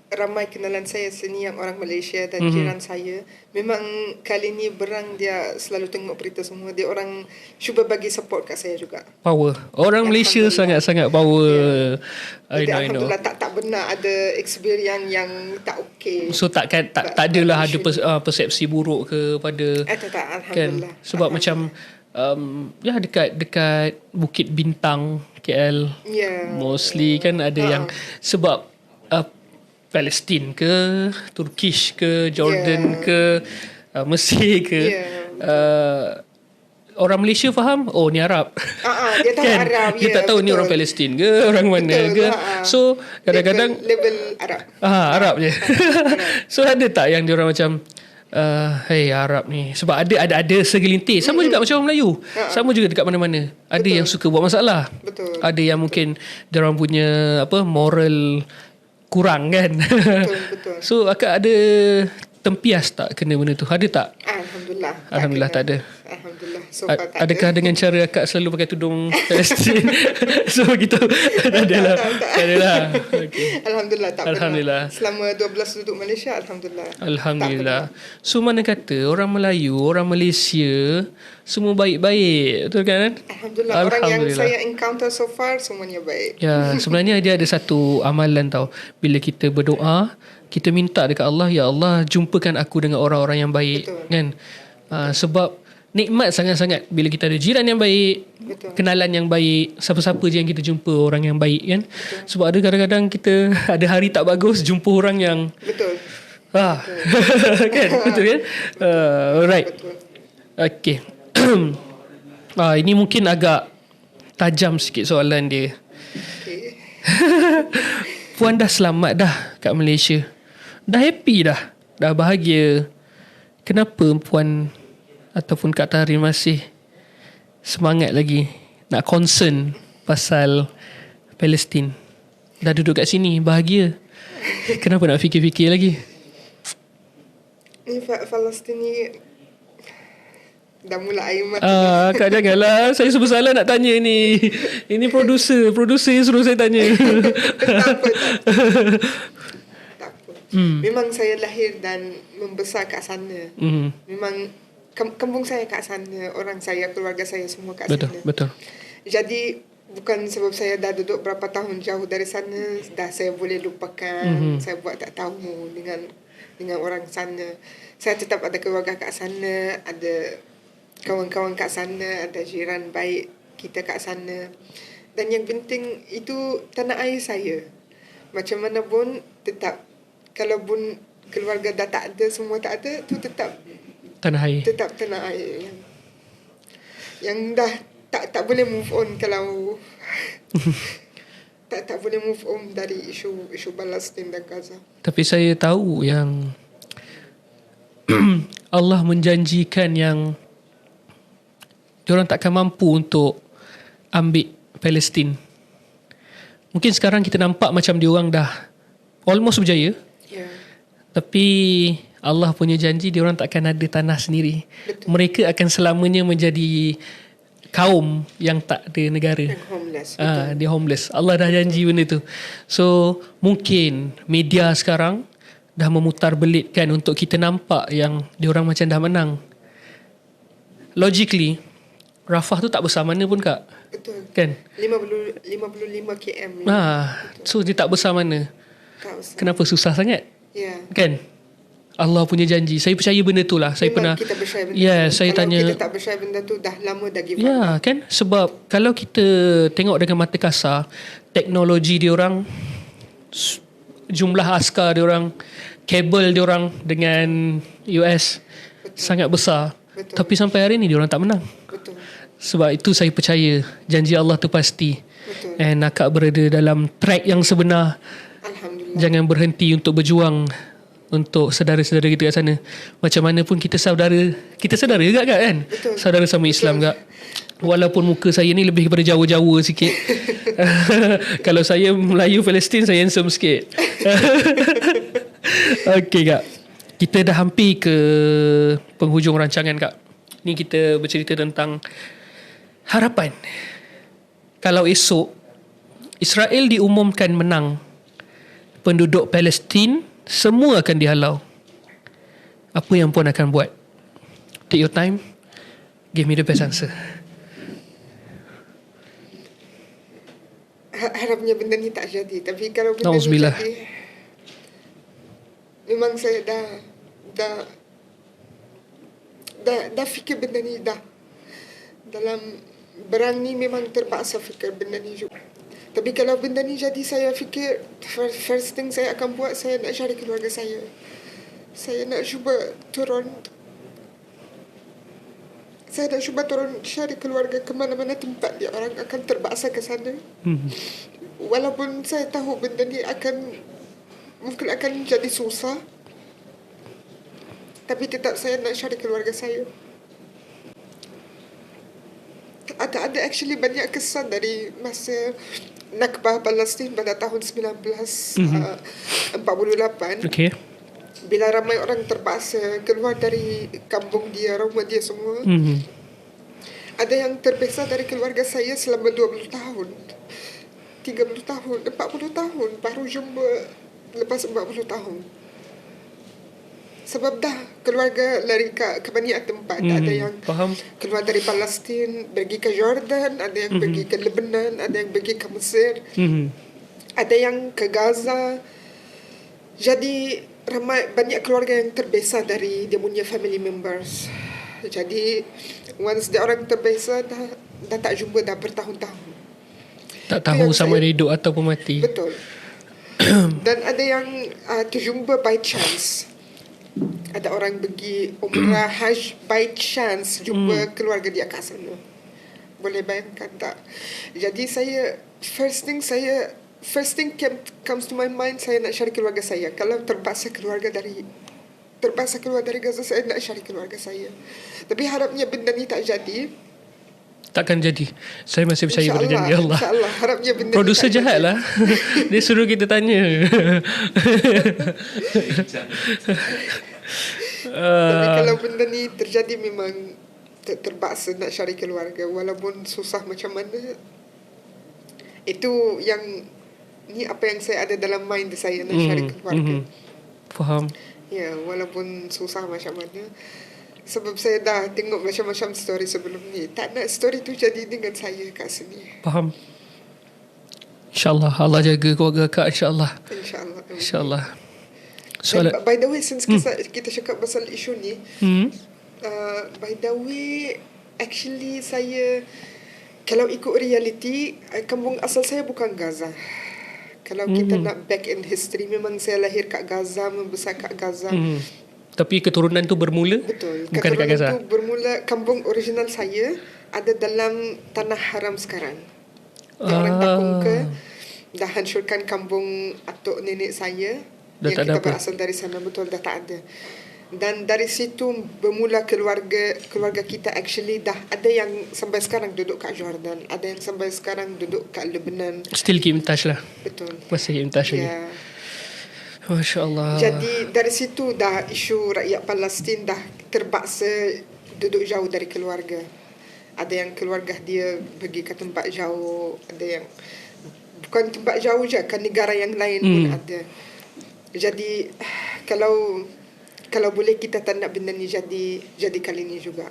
ramai kenalan saya sini yang orang Malaysia dan jiran saya. Memang kali ni berang dia selalu tengok berita semua. Dia orang cuba bagi support kat saya juga. Power. Orang Malaysia sangat-sangat power. Jadi alhamdulillah tak benar ada experience yang tak okey. So tak adalah ada persepsi buruk ke pada tak, alhamdulillah. Kan? Sebab macam dekat Bukit Bintang KL mostly kan ada yang sebab Palestin ke, Turkish ke, Jordan ke, Mesir ke, orang Malaysia faham, oh ni Arab. Dia tahu kan? Arab. Dia tak tahu betul. Ni orang Palestin ke, orang mana ke. So kadang-kadang level Arab. Arab je. So ada tak yang diorang macam Hey Arab ni, sebab ada segelintir sama juga macam orang Melayu, sama juga dekat mana-mana. Ada Betul. yang suka buat masalah, Betul. ada yang mungkin diorang punya moral kurang kan. Betul. So akak ada tempias tak kena benda tu? Ada tak? Alhamdulillah. Alhamdulillah tak ada. Alhamdulillah. So far tak Adakah ada. dengan cara akak selalu pakai tudung Palestin? So gitu. Tak adalah. Tak adalah. Okay. Alhamdulillah tak Alhamdulillah. pernah. Selama 12 duduk Malaysia, Alhamdulillah. Alhamdulillah. So mana kata orang Melayu, orang Malaysia semua baik-baik. Betul kan? Alhamdulillah. Orang yang saya encounter so far semuanya baik. Ya, sebenarnya dia ada satu amalan tau. Bila kita berdoa, kita minta dekat Allah, ya Allah jumpakan aku dengan orang-orang yang baik. Betul. Kan? Sebab nikmat sangat-sangat bila kita ada jiran yang baik, Betul. kenalan yang baik, siapa-siapa je yang kita jumpa orang yang baik kan. Sebab ada kadang-kadang kita ada hari tak bagus jumpa orang yang Betul. kan, betul kan? Alright. Betul. Okay. Ini mungkin agak tajam sikit soalan dia. Okay. Puan dah selamat dah kat Malaysia. Dah happy dah. Dah bahagia. Kenapa Puan ataupun Kak Tahrin masih semangat lagi nak concern pasal Palestin? Dah duduk kat sini bahagia. Kenapa nak fikir-fikir lagi? Ni Palestin ni dah mula air mata. Kak janganlah. Saya sebab salah nak tanya ni. Ini producer yang suruh saya tanya. Tak apa. Memang saya lahir dan membesar kat sana. Memang kampung saya kat sana, orang saya, keluarga saya semua kat sana. Betul. Jadi bukan sebab saya dah duduk berapa tahun jauh dari sana dah saya boleh lupakan, saya buat tak tahu dengan orang sana. Saya tetap ada keluarga kat sana, ada kawan-kawan kat sana, ada jiran baik kita kat sana. Dan yang penting itu tanah air saya. Macam mana pun tetap, kalau pun keluarga dah tak ada, semua tak ada, tu tetap tanah air. Tetap tanah air yang dah tak boleh move on kalau tak boleh move on dari isu Palestin dan Gaza. Tapi saya tahu yang Allah menjanjikan yang diorang takkan mampu untuk ambil Palestin. Mungkin sekarang kita nampak macam diorang dah almost berjaya. Yeah. Tapi Allah punya janji diorang takkan ada tanah sendiri. Betul. Mereka akan selamanya menjadi kaum yang tak ada negara. Yang homeless. Dia homeless. Allah dah janji benda tu. So mungkin media sekarang dah memutar belitkan untuk kita nampak yang diorang macam dah menang. Logically Rafah tu tak besar mana pun Kak. Betul. Kan? 55 km. So dia tak besar mana. Kenapa susah sangat? Ya. Kan? Allah punya janji. Saya percaya benda tu lah. Saya Memang pernah kita percaya benda tu. saya kalau tanya. kita tak percaya benda tu dah lama dah give up. Ya kan? Sebab kalau kita tengok dengan mata kasar, teknologi diorang, jumlah askar diorang, kabel diorang dengan US sangat besar. Betul. Tapi sampai hari ni diorang tak menang. Betul. Sebab itu saya percaya janji Allah tu pasti. Betul. And akak berada dalam track yang sebenar. Alhamdulillah. Jangan berhenti untuk berjuang untuk saudara-saudara kita kat sana. Macam mana pun kita saudara juga kan? Betul. Saudara sama Islam kak. Walaupun muka saya ni lebih kepada Jawa-Jawa sikit. Kalau saya Melayu Palestin, saya handsome sikit. Okey kak. Kita dah hampir ke penghujung rancangan kak. Ni kita bercerita tentang harapan. Kalau esok Israel diumumkan menang, penduduk Palestin semua akan dihalau. Apa yang puan akan buat? Take your time. Give me the best answer. Harapnya benda ni tak jadi. Tapi kalau benda ni Nauzubillah. jadi, memang saya dah fikir benda ni dah. Dalam berang ni memang terpaksa fikir benda ni juga. Tapi kalau benda ni jadi, saya fikir first thing saya akan buat, saya nak cari keluarga saya. Saya nak cuba turun cari keluarga ke mana-mana tempat dia orang akan terpaksa ke sana. Walaupun saya tahu benda ni mungkin akan jadi susah. Tapi tetap saya nak cari keluarga saya. Ada actually banyak kesan dari masa Nakbah Palestin pada tahun 1948. Okay. Bila ramai orang terpaksa keluar dari kampung dia, rumah dia semua. Ada yang terpisah dari keluarga saya selama 20 tahun, 30 tahun, 40 tahun, baru jumpa lepas 40 tahun. Sebab dah keluarga lari ke banyak tempat. Ada yang faham. keluar dari Palestin pergi ke Jordan, ada yang pergi ke Lebanon, ada yang pergi ke Mesir, ada yang ke Gaza. Jadi banyak keluarga yang terbesar dari dia punya family members. Jadi once dia orang terbesar dah tak jumpa dah bertahun-tahun. Tak tahu sama dia hidup ataupun mati. Betul. Dan ada yang terjumpa by chance. Ada orang pergi umrah hajj by chance jumpa keluarga dia kat sana. Boleh bayangkan tak? Jadi first thing comes to my mind, saya nak cari keluarga saya. Kalau terpaksa keluar dari Gaza, saya nak cari keluarga saya. Tapi harapnya benda ni tak jadi. Takkan jadi. Saya masih percaya pada janji Allah. InsyaAllah. Harapnya benda Producer jahat lah. Dia suruh kita tanya. Tapi kalau benda ni terjadi, memang terpaksa nak cari keluarga. Walaupun susah macam mana. Itu yang ni apa yang saya ada dalam mind saya, nak cari keluarga. Faham. Ya, walaupun susah macam mana. Sebab saya dah tengok macam-macam story sebelum ni. Tak nak story tu jadi dengan saya kat sini. Faham. InsyaAllah Allah jaga keluarga Kak, insyaAllah. InsyaAllah. InsyaAllah. By the way, since kita cakap pasal isu ni, by the way, actually saya, kalau ikut reality, kampung asal saya bukan Gaza. Kalau kita nak back in history, memang saya lahir kat Gaza, membesar kat Gaza. Tapi keturunan tu bermula? Betul. Bukan dekat Gaza? Keturunan tu bermula, kampung original saya ada dalam Tanah Haram sekarang. Orang takung ke, dah hancurkan kampung atuk nenek saya. Dah yang tak ada kita berasal dari sana, betul, dah tak ada. Dan dari situ bermula keluarga kita actually dah ada yang sampai sekarang duduk kat Jordan, ada yang sampai sekarang duduk kat Lebanon. Still keep in touch lah. Betul. Masih keep in touch lagi. Masya Allah. Jadi dari situ dah isu rakyat Palestin dah terpaksa duduk jauh dari keluarga. Ada yang keluarga dia pergi ke tempat jauh, ada yang bukan tempat jauh je, ke negara yang lain pun ada. Jadi kalau boleh kita tak nak benda ni jadi kali ni juga.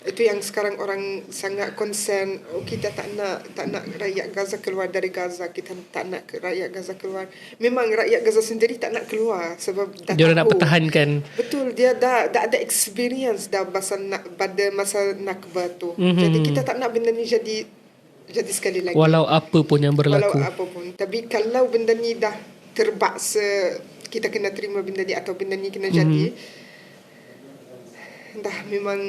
Itu yang sekarang orang sangat concern. Kita tak nak rakyat Gaza keluar dari Gaza. Kita tak nak rakyat Gaza keluar. Memang rakyat Gaza sendiri tak nak keluar sebab dia nak pertahankan. Betul, dia dah ada experience dah pada masa Nakba tu. Jadi kita tak nak benda ni jadi sekali lagi. Walau apa pun yang berlaku. Walau apa pun. Tapi kalau benda ni dah terpaksa kita kena terima benda ni atau benda ni kena jadi, dah memang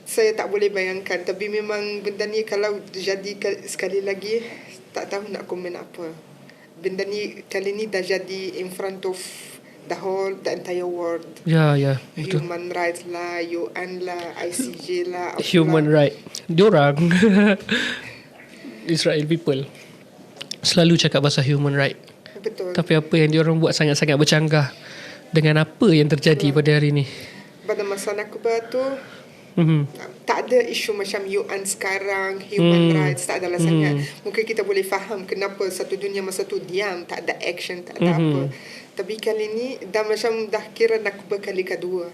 saya tak boleh bayangkan. Tapi memang benda ni kalau jadi sekali lagi, tak tahu nak komen apa. Benda ni kali ni dah jadi in front of the entire world. Ya, betul. Human rights lah, UN lah, ICJ lah. Human right. Diorang Israel people selalu cakap pasal human right. Betul. Tapi apa yang diorang buat sangat-sangat bercanggah dengan apa yang terjadi pada hari ni. Pada masa Nakba tu, tak ada isu macam UN sekarang, human rights, tak adalah sangat. Mungkin kita boleh faham kenapa satu dunia masa tu diam, tak ada action, tak ada apa. Tapi kali ni dah macam dah kira Nakba kali kedua.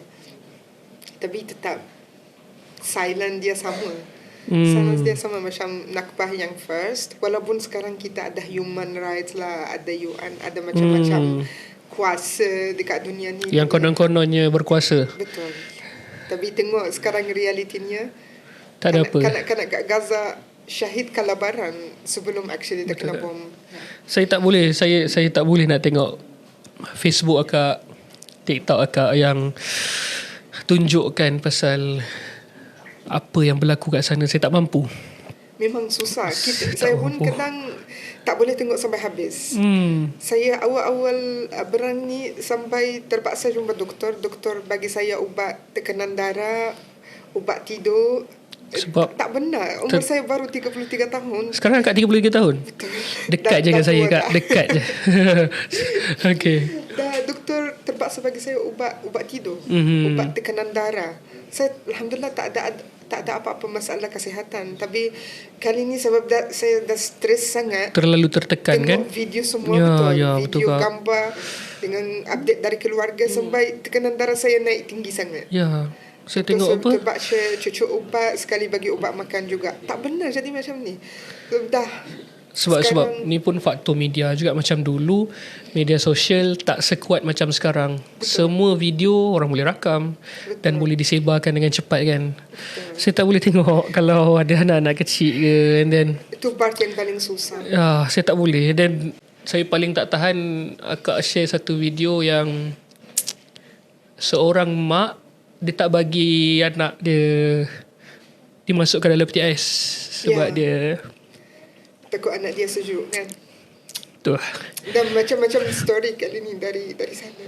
Tapi tetap silent dia sama. Silence dia sama macam Nakbah yang first. Walaupun sekarang kita ada human rights lah, ada UN, ada macam-macam kuasa dekat dunia ni. Yang konon-kononnya berkuasa. Betul. Tapi tengok sekarang realitinya, tak ada apa. Kanak-kanak kat Gaza syahid kelabaran sebelum actually dia kena bom. Saya tak boleh nak tengok Facebook akak, TikTok akak yang tunjukkan pasal apa yang berlaku kat sana. Saya tak mampu. memang susah. Saya pun kadang tak boleh tengok sampai habis. Saya awal-awal berang ni sampai terpaksa jumpa doktor. Doktor bagi saya ubat tekanan darah, ubat tidur. Sebab tak benar. Umur saya baru 33 tahun. Sekarang kat 33 tahun. Betul. Dekat je dengan saya kak. Dekat je. Okay. Doktor terpaksa bagi saya ubat tidur, ubat tekanan darah. Saya alhamdulillah tak ada apa-apa masalah kesihatan. Tapi kali ni sebab saya dah stres sangat, terlalu tertekan kan. Tengok video semua, betul. Video betul, gambar dengan update dari keluarga sampai tekanan darah saya naik tinggi sangat. Ya. Saya tengok apa, terpaksa cucuk ubat, sekali bagi ubat makan juga. Tak benar jadi macam ni. Dah sebab ni pun faktor media juga. Macam dulu media sosial tak sekuat macam sekarang. Betul. Semua video orang boleh rakam. Betul. Dan boleh disebarkan dengan cepat kan. Betul. Saya tak boleh tengok kalau ada anak-anak kecil ke, and then itu part yang paling susah. Ya, saya tak boleh. Dan saya paling tak tahan, akak share satu video yang seorang mak, dia tak bagi anak dia dimasukkan dalam peti ais sebab dia takut anak dia sejuk kan. Tu. Dan macam-macam story kali ni dari sana.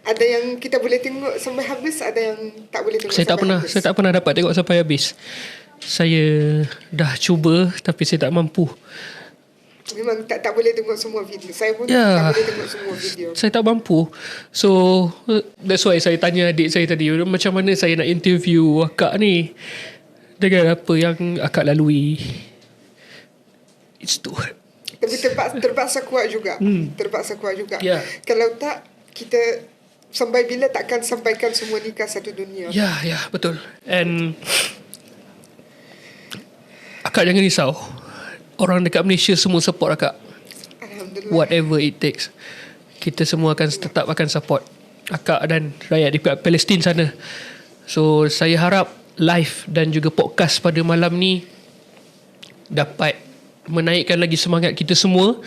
Ada yang kita boleh tengok sampai habis, ada yang tak boleh tengok habis. Saya tak pernah dapat tengok sampai habis. Saya dah cuba tapi saya tak mampu. Memang tak boleh tengok semua video. Saya pun tak boleh tengok semua video. Saya tak mampu. So that's why saya tanya adik saya tadi, macam mana saya nak interview akak ni dengan apa yang akak lalui. It's too hard. Tapi terpaksa kuat juga. Terpaksa kuat juga. Yeah. Kalau tak, kita sampai bila takkan sampaikan semua nikah satu dunia. Ya, betul. And akak jangan risau. Orang dekat Malaysia semua support akak. Alhamdulillah. Whatever it takes. Kita semua akan tetap akan support akak dan rakyat di Palestin sana. So saya harap live dan juga podcast pada malam ni dapat menaikkan lagi semangat kita semua.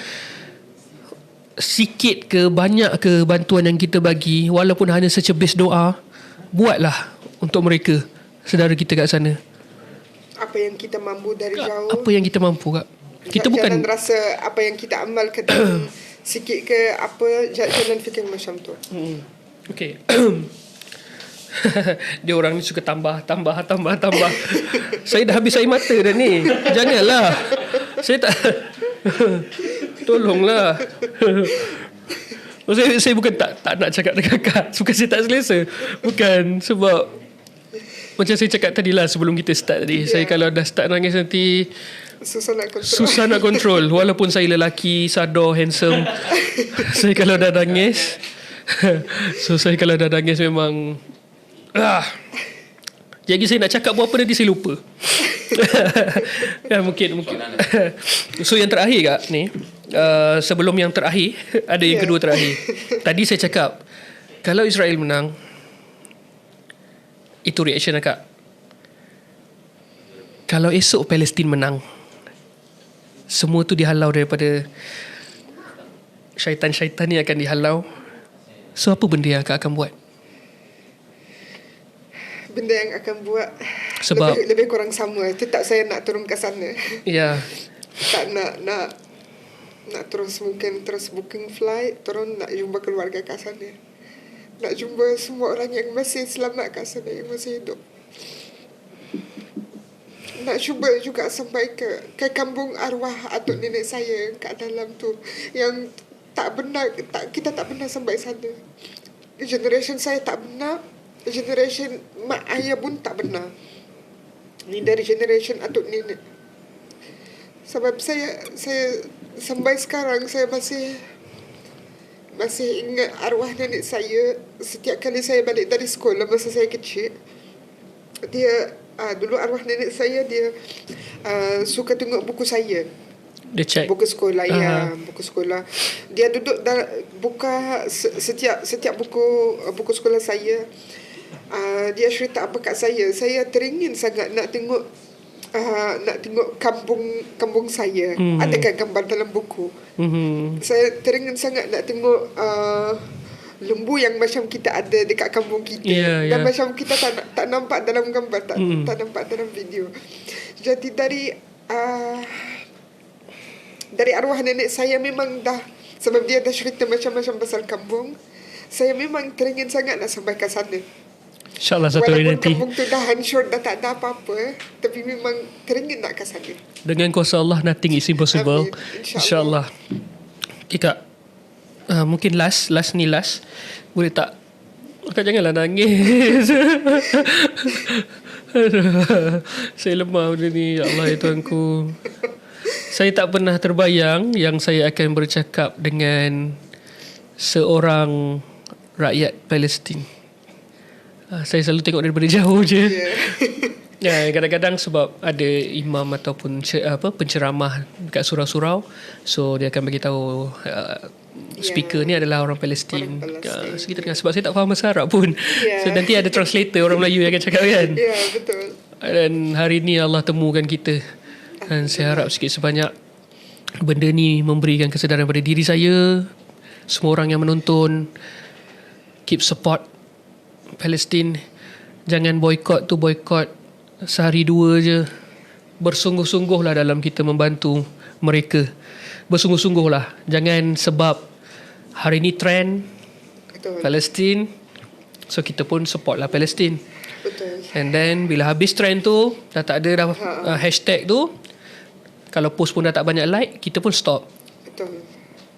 Sikit ke banyak ke bantuan yang kita bagi, walaupun hanya secebis doa, buatlah untuk mereka, saudara kita kat sana. Apa yang kita mampu dari jauh. Apa yang kita mampu kak. Kita jangan rasa apa yang kita amal ke sikit ke apa, jangan fikir macam tu. Okay. Dia orang ni suka tambah. Saya dah habis air mata dah ni. Janganlah. Saya tak. Tolonglah. Saya bukan tak nak cakap dengan kakak. Bukan saya tak selesa. Bukan. Sebab macam saya cakap tadi lah sebelum kita start tadi. Saya kalau dah start nangis nanti susah nak control. Walaupun saya lelaki, sadar, handsome. Saya kalau dah nangis memang jadi saya nak cakap buat apa nanti saya lupa. Mungkin. So yang terakhir kak ni, sebelum yang terakhir, ada yang kedua terakhir. Tadi saya cakap kalau Israel menang, itu reaction akak. Kalau esok Palestin menang, semua tu dihalau daripada syaitan-syaitan ni akan dihalau. So apa benda yang akak akan buat? Benda yang akan buat sebab lebih kurang sama. Tetap saya nak turun ke sana. Ya. Tak nak terus booking flight, turun nak jumpa keluarga kat sana. Nak jumpa semua orang yang masih selamat kat sana, yang masih hidup. Nak cuba juga sampai ke kampung arwah atuk nenek saya kat dalam tu, yang kita tak pernah sampai sana. Generation saya tak pernah, generation mak ayah pun tak pernah. Ni dari generation atuk nenek. Sebab saya sampai sekarang saya masih ingat arwah nenek saya. Setiap kali saya balik dari sekolah masa saya kecil, dia dulu arwah nenek saya dia suka tengok buku saya. Dia check buku sekolah. Buku sekolah. Dia duduk buka setiap buku sekolah saya. Dia cerita apa kat saya. Saya teringin sangat nak tengok kampung saya. Adakah gambar dalam buku? Saya teringin sangat nak tengok lembu yang macam kita ada dekat kampung kita. Dan macam kita tak nampak dalam gambar, tak nampak dalam video. Jadi dari arwah nenek saya memang dah, sebab dia dah cerita macam-macam pasal kampung, saya memang teringin sangat nak sampai ke sana. InsyaAllah satu hari nanti. Walaupun kampung tu dah hancur, dah tak ada apa-apa, tapi memang teringin nak ke sana. Dengan kuasa Allah, nothing is impossible. InsyaAllah. Okay Kak, mungkin last boleh tak? Kak janganlah nangis. Saya lemah benda ni. Ya Allah ya Tuhanku. Saya tak pernah terbayang yang saya akan bercakap dengan seorang rakyat Palestin. Saya selalu tengok daripada jauh je. Kadang-kadang sebab ada imam ataupun penceramah dekat surau-surau, so dia akan bagi tahu speaker ni adalah orang Palestin. So kita dengar, sebab saya tak faham bahasa Arab pun. So nanti ada translator orang Melayu yang akan cakap kan. Betul. Dan hari ni Allah temukan kita. Dan saya harap sikit sebanyak benda ni memberikan kesedaran pada diri saya, semua orang yang menonton. Keep support Palestin. Jangan boykot sehari dua je. Bersungguh-sungguhlah dalam kita membantu mereka. Bersungguh-sungguhlah. Jangan sebab hari ni trend Palestin, so kita pun support lah Palestin. Betul. And then bila habis trend tu, dah tak ada dah hashtag tu, kalau post pun dah tak banyak like, kita pun stop. Betul.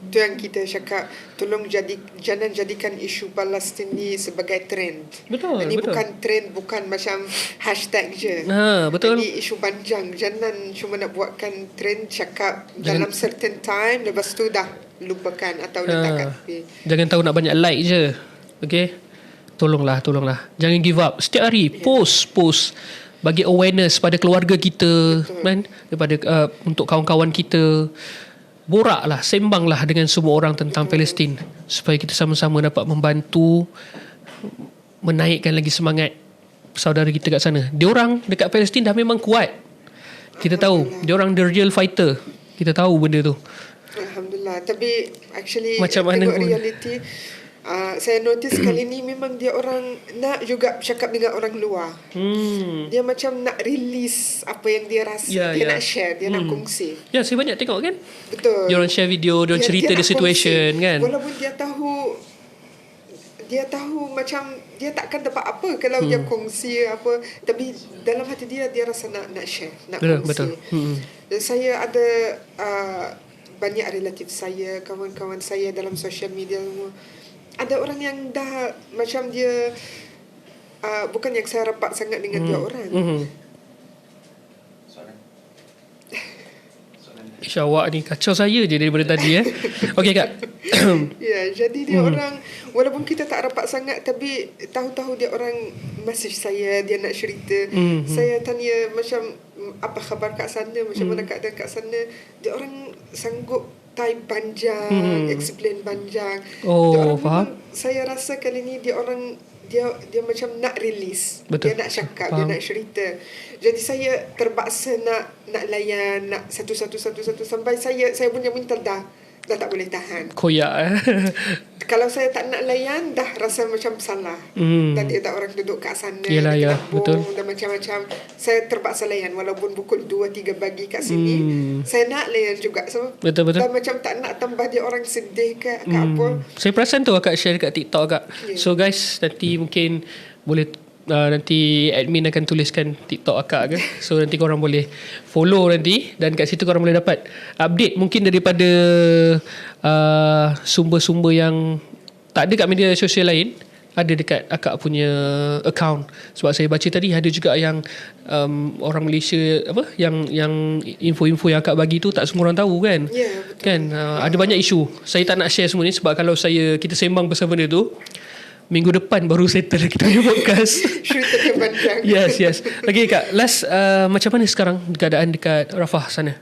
Itu yang kita cakap, tolong jangan jadikan isu Palestin ni sebagai trend. Betul. Ini bukan trend, bukan macam hashtag je. Betul. Ini isu panjang. Jangan cuma nak buatkan trend, cakap dalam certain time, lepas tu dah lupakan atau letakkan. Jangan tahu nak banyak like je. Okay. Tolonglah. Jangan give up. Setiap hari post. Bagi awareness pada keluarga kita, kan? Daripada untuk kawan-kawan kita. Boraklah, sembanglah dengan semua orang tentang Palestin, supaya kita sama-sama dapat membantu menaikkan lagi semangat saudara kita kat sana. Diorang dekat Palestin dah memang kuat. Kita tahu, diorang the real fighter. Kita tahu benda tu. Alhamdulillah. Tapi actually macam mana tengok reality, saya notice kali ni memang dia orang nak juga cakap dengan orang luar. Dia macam nak release apa yang dia rasa. Dia nak share, dia nak kongsi. Ya, saya banyak tengok kan. Betul. Dia orang share video, dia orang cerita the situation kongsi, kan. Walaupun dia tahu macam dia takkan dapat apa kalau dia kongsi apa, tapi dalam hati dia rasa nak share, nak kongsi. Betul. Dan saya ada banyak relatif saya, kawan-kawan saya dalam social media semua. Ada orang yang dah macam dia bukan yang saya rapat sangat dengan dia orang. Syawak ni kacau saya je daripada tadi. Okey Kak. Jadi dia orang, walaupun kita tak rapat sangat, tapi tahu-tahu dia orang message saya, dia nak cerita. Saya tanya macam apa khabar kat sana, macam mana keadaan kat sana. Dia orang sanggup time panjang, explain panjang. Faham. Saya rasa kali ni dia orang dia macam nak release. Betul. Dia nak cakap, Faham. dia nak cerita. Jadi saya terpaksa nak layan, nak satu sampai saya punya mental dah tak boleh tahan. Koyak Kalau saya tak nak layan, dah rasa macam salah. Tadi ada orang duduk kat sana, Yelah, di ya, kampung, betul. dan macam-macam. Saya terpaksa layan walaupun pukul 2-3 pagi kat sini. Saya nak layan juga. So, Betul. dan macam tak nak tambah dia orang sedih ke apa. Saya perasan tu Kak share dekat TikTok Kak. So guys, nanti mungkin boleh nanti admin akan tuliskan TikTok akak ke. So nanti korang boleh follow nanti, dan kat situ korang boleh dapat update mungkin daripada sumber-sumber yang tak ada kat media sosial lain, ada dekat akak punya account. Sebab saya baca tadi ada juga yang orang Malaysia yang info-info yang akak bagi tu tak semua orang tahu kan. Betul. Kan ada banyak isu. Saya tak nak share semua ni sebab kalau kita sembang pasal benda tu, minggu depan baru settle kita punya podcast. Cerita dia panjang. Yes. Okay Kak, last macam mana sekarang keadaan dekat Rafah sana?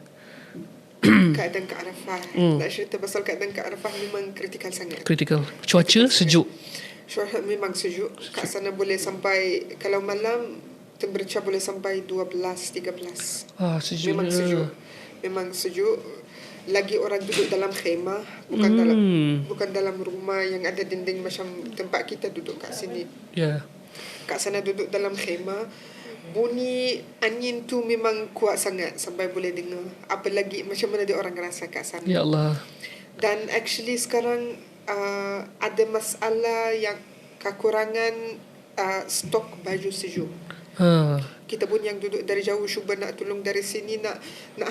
Keadaan kat Arafah. Nak cerita pasal keadaan kat Arafah memang kritikal sangat. Critical. Cuaca sejuk. Cuaca memang sejuk. Kat sana boleh sampai, kalau malam temperature boleh sampai 12-13. Sejuk. Memang sejuk. lagi orang duduk dalam khemah, bukan dalam rumah yang ada dinding macam tempat kita duduk kat sini. Kat sana duduk dalam khemah. Bunyi angin tu memang kuat sangat sampai boleh dengar. Apa lagi macam mana dia orang rasa kat sana. Ya Allah. Dan actually sekarang ada masalah yang kekurangan stok baju sejuk. Kita pun yang duduk dari jauh cuba nak tolong dari sini, nak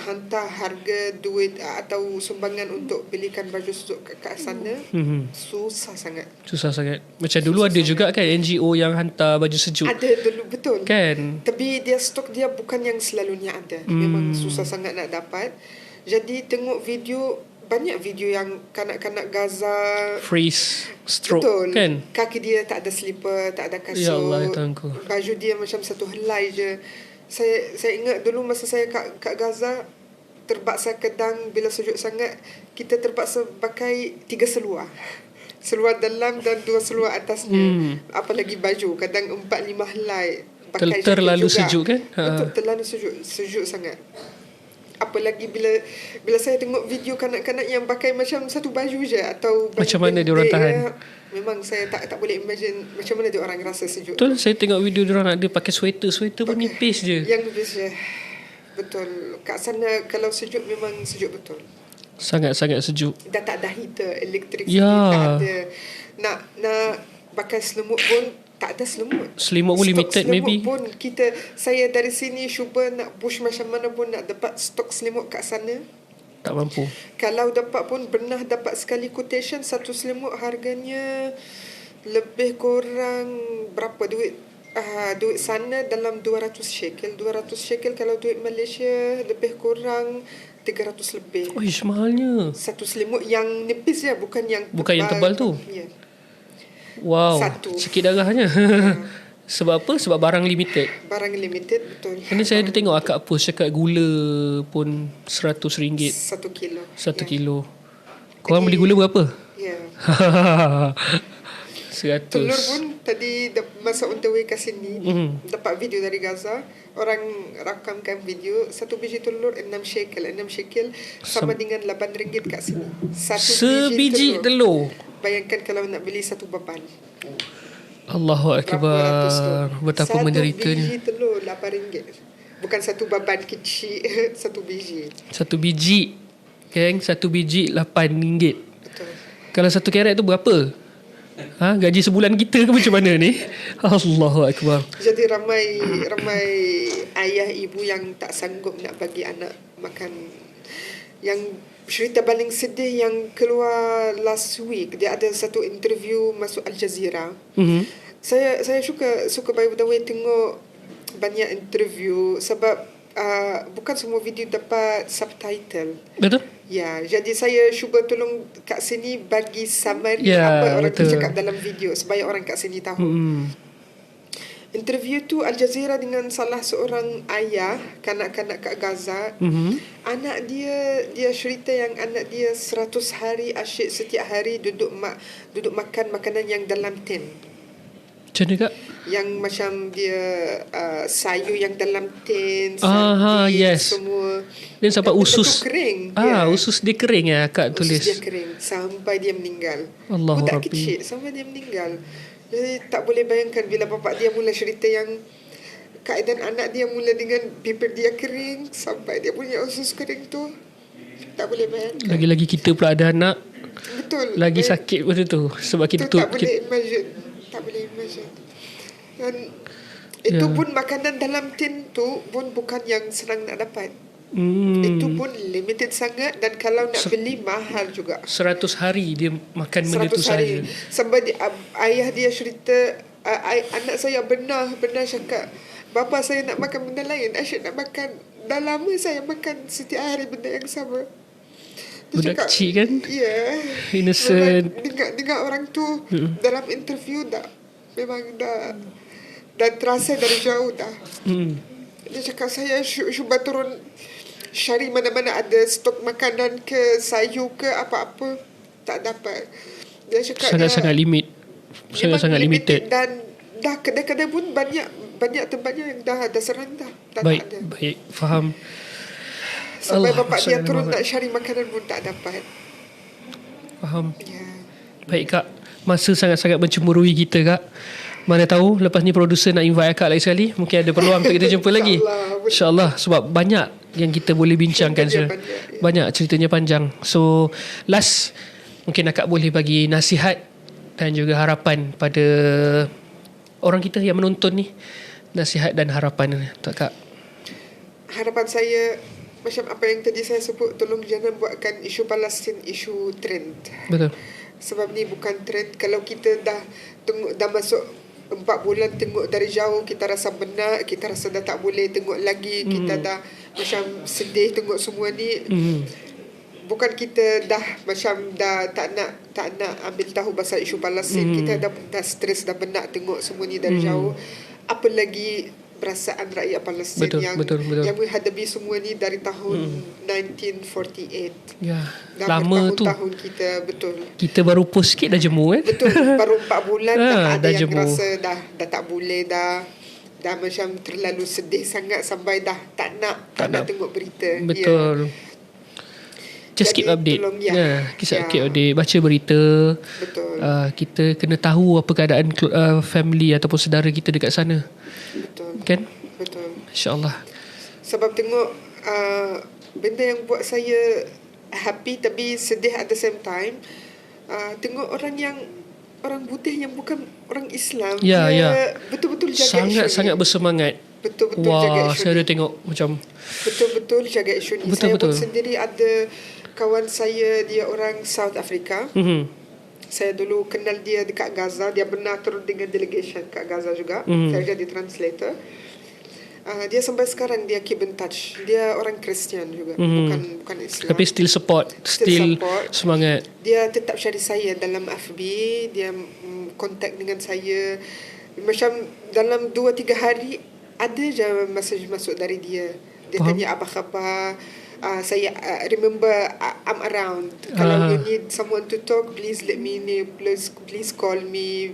hantar harga duit atau sumbangan untuk belikan baju sejuk kat sana. Susah sangat. Macam dulu ada juga kan NGO yang hantar baju sejuk. Ada dulu, betul Kan. Tapi dia stok dia bukan yang selalunya ada. Memang susah sangat nak dapat. Jadi tengok video, banyak video yang kanak-kanak Gaza freeze, stroke. Betul. Kan. Kaki dia tak ada slipper, tak ada kasut. Ya Allah, Tuhanku. Baju dia macam satu helai je. Saya ingat dulu masa saya kat Gaza, terpaksa kadang bila sejuk sangat, kita terpaksa pakai 3 seluar. Seluar dalam dan 2 seluar atasnya. Apalagi baju, kadang 4-5 helai. Pakai terlalu sejuk kan? Betul, terlalu sejuk sangat. Apalagi bila saya tengok video kanak-kanak yang pakai macam satu baju je atau baju macam mana dia orang tahan. Memang saya tak boleh imagine macam mana dia orang rasa sejuk. Betul, saya tengok video dia orang ada pakai sweater pun nipis je. Yang nipis je. Betul. Kat sana kalau sejuk memang sejuk betul. Sangat-sangat sejuk. Dah tak ada heater, elektrik ya. Tak ada. Nak pakai selimut pun tak ada selimut. Selimut pun limited maybe. Pun saya dari sini cuba nak push macam mana pun nak dapat stok selimut kat sana. Tak mampu. Kalau dapat pun pernah dapat sekali quotation, satu selimut harganya lebih kurang berapa duit? Duit sana dalam 200 shekel. 200 shekel kalau duit Malaysia lebih kurang 300 lebih. Oh, mahalnya. Satu selimut yang nipis je, bukan yang tebal tu. Ya. Wow, sikit darahnya. Sebab apa? Sebab barang limited. Barang limited, betul. Ini saya ada tengok akak post cakap gula pun RM100. 1 kilo. 1 kilo. Korang beli gula berapa? Ya. 100. Telur pun tadi masa on the way ke sini, dapat video dari Gaza. Orang rakamkan video, satu biji telur 6 shekel. 6 shekel sama dengan RM8 kat sini. Sebiji telur. Bayangkan kalau nak beli satu beban. Allahu Akbar. Betapa menderitanya. Satu biji telur RM8. Bukan satu beban kecil. Satu biji. Satu biji. Kan? Satu biji RM8. Betul. Kalau satu keret tu berapa? Gaji sebulan kita ke macam mana ni? Allahu Akbar. Jadi ramai ayah ibu yang tak sanggup nak bagi anak makan. Yang cerita paling sedih yang keluar last week, dia ada satu interview masuk Al Jazeera. Saya suka by the way tengok banyak interview sebab bukan semua video dapat subtitle. Betul? Ya, jadi saya cuba tolong kat sini bagi summary apa orang tu cakap dalam video supaya orang kat sini tahu. Interview tu Al Jazeera dengan salah seorang ayah kanak-kanak kat Gaza. Anak dia cerita yang anak dia 100 hari asyik setiap hari duduk makan makanan yang dalam tin. Macam mana kak? Yang macam dia sayur yang dalam tin, yes. semua. Dan sampai usus kering. Usus dia kering kak tulis. Usus dia kering sampai dia meninggal. Allahu Budak Rabbi. kecil sampai dia meninggal. Jadi tak boleh bayangkan bila bapak dia mula cerita yang keadaan anak dia mula dengan bibir dia kering sampai dia punya usus kering tu. Tak boleh bayangkan. Lagi-lagi kita pula ada anak. Betul. Lagi sakit benda tu. Sebab kita tak boleh imagine. Tak boleh imagine. Dan itu pun makanan dalam tin tu pun bukan yang senang nak dapat. Itu pun limited sangat. Dan kalau nak beli mahal juga. 100 hari dia makan benda tu saja. Sampai ayah dia cerita, anak saya benar cakap, bapa saya nak makan benda lain, asyik nak makan. Dah lama saya makan setiap hari benda yang sama. Budak kecil kan? Ya. Innocent. Dengar orang tu dalam interview memang dah terasa dari jauh dah. Dia cakap saya cuba turun cari mana-mana ada stok makanan ke sayur ke apa-apa, tak dapat. Dia cakap sangat-sangat limit. Sangat-sangat limited. Dan dah kedai-kedai pun banyak tempatnya yang dah serang dah. Baik, faham. Sampai Allah, bapak dia Sallallahu turun Muhammad. nak cari makanan pun tak dapat. Faham. Ya. Baik Kak, masa sangat-sangat mencemburui kita Kak. Mana tahu lepas ni producer nak invite Kak lagi sekali, mungkin ada peluang untuk kita jumpa lagi. InsyaAllah. InsyaAllah, sebab banyak yang kita boleh bincangkan. Ceritanya Banyak, banyak, ya. banyak ceritanya panjang. So last, mungkin Akak boleh bagi nasihat dan juga harapan pada orang kita yang menonton ni. Nasihat dan harapan untuk Kak. Harapan saya, macam apa yang tadi saya sebut, tolong jangan buatkan isu Palestin isu trend. Betul. Sebab ni bukan trend. Kalau kita dah tengok, dah masuk 4 bulan tengok dari jauh, kita rasa benar, kita rasa dah tak boleh tengok lagi, kita dah macam sedih tengok semua ni. Bukan kita dah macam dah tak nak ambil tahu pasal isu Palestin. Kita dah stres, dah benak tengok semua ni dari jauh. Apa lagi perasaan rakyat Palestin Betul, yang betul. yang menghadapi semua ni dari tahun 1948. Ya, Dah lama tu. bertahun-tahun kita, betul. Kita baru post sikit dah jemu kan. Betul, baru 4 bulan dah ada dah yang jemu. rasa dah tak boleh, dah macam terlalu sedih sangat sampai dah tak nak tengok berita. Betul. Just keep Jadi, update. tolong, Keep update. Baca berita. Betul. Kita kena tahu apa keadaan family ataupun saudara kita dekat sana. Betul. Kan? Betul. InsyaAllah. Sebab tengok benda yang buat saya happy tapi sedih at the same time, tengok orang putih yang bukan orang Islam, Ya, dia ya. betul-betul jaga isu Sangat-sangat ni. bersemangat. Betul-betul jaga Wah, isu saya ni. ada tengok macam Betul-betul jaga isu ni. Betul, Saya betul. pun sendiri ada kawan saya, dia orang South Africa. Saya dulu kenal dia dekat Gaza. Dia pernah turun dengan delegation kat Gaza juga. Saya jadi translator. Dia sampai sekarang dia keep in touch. Dia orang Kristian juga, bukan Islam. tapi still support, still support. semangat. Dia tetap cari saya dalam FB. Dia kontak dengan saya. Macam dalam 2-3 hari ada je message masuk dari dia. Dia Faham. tanya apa khabar. Saya remember I'm around. Kalau you need someone to talk, please let me know. Please call me.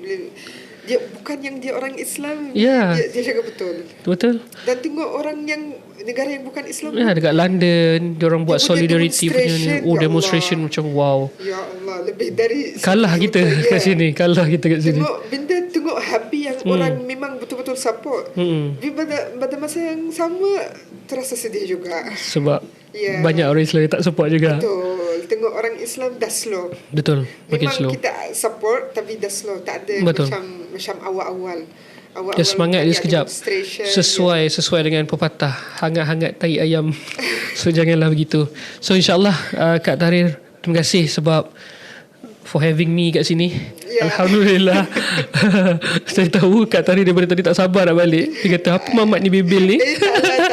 Dia bukan yang dia orang Islam. Ya. Dia cakap betul. Betul. Dan tengok orang yang negara yang bukan Islam. Ya, dekat London diorang buat Dia punya solidarity punya ni. demonstration, ya Demonstration Allah. macam wow. Ya Allah, lebih dari Kalah kita betul, kat sini. Kalah kita kat sini. Tengok happy yang orang memang betul-betul support. Tapi pada masa yang sama terasa sedih juga. Sebab Ya. banyak orang Islam yang tak support juga. Betul. Tengok orang Islam dah slow. Betul. Makin Memang slow. kita support tapi dah slow. Tak ada Betul. macam awal-awal. Dia semangat dia banyak sekejap. demonstration, Sesuai dengan pepatah. Hangat-hangat tai ayam. So janganlah begitu. So insyaAllah Kak Tahrir, terima kasih sebab for having me kat sini. Ya. Alhamdulillah. Saya tahu Kak Tahrir daripada tadi tak sabar nak balik. Dia kata apa Mamat ni bebel ni. tak.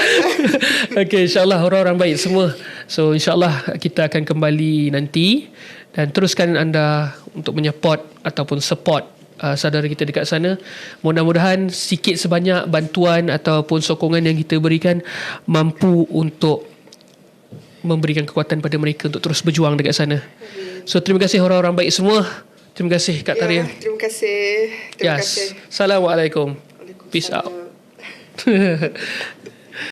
Okay, insyaAllah orang-orang baik semua. So insyaAllah kita akan kembali nanti. Dan teruskan anda untuk menyupport ataupun support saudara kita dekat sana. Mudah-mudahan sikit sebanyak bantuan ataupun sokongan yang kita berikan mampu untuk memberikan kekuatan pada mereka untuk terus berjuang dekat sana. So terima kasih orang-orang baik semua. Terima kasih Kak Tahrir. Terima kasih. Terima kasih. Assalamualaikum. Peace out. Waalaikumsalam.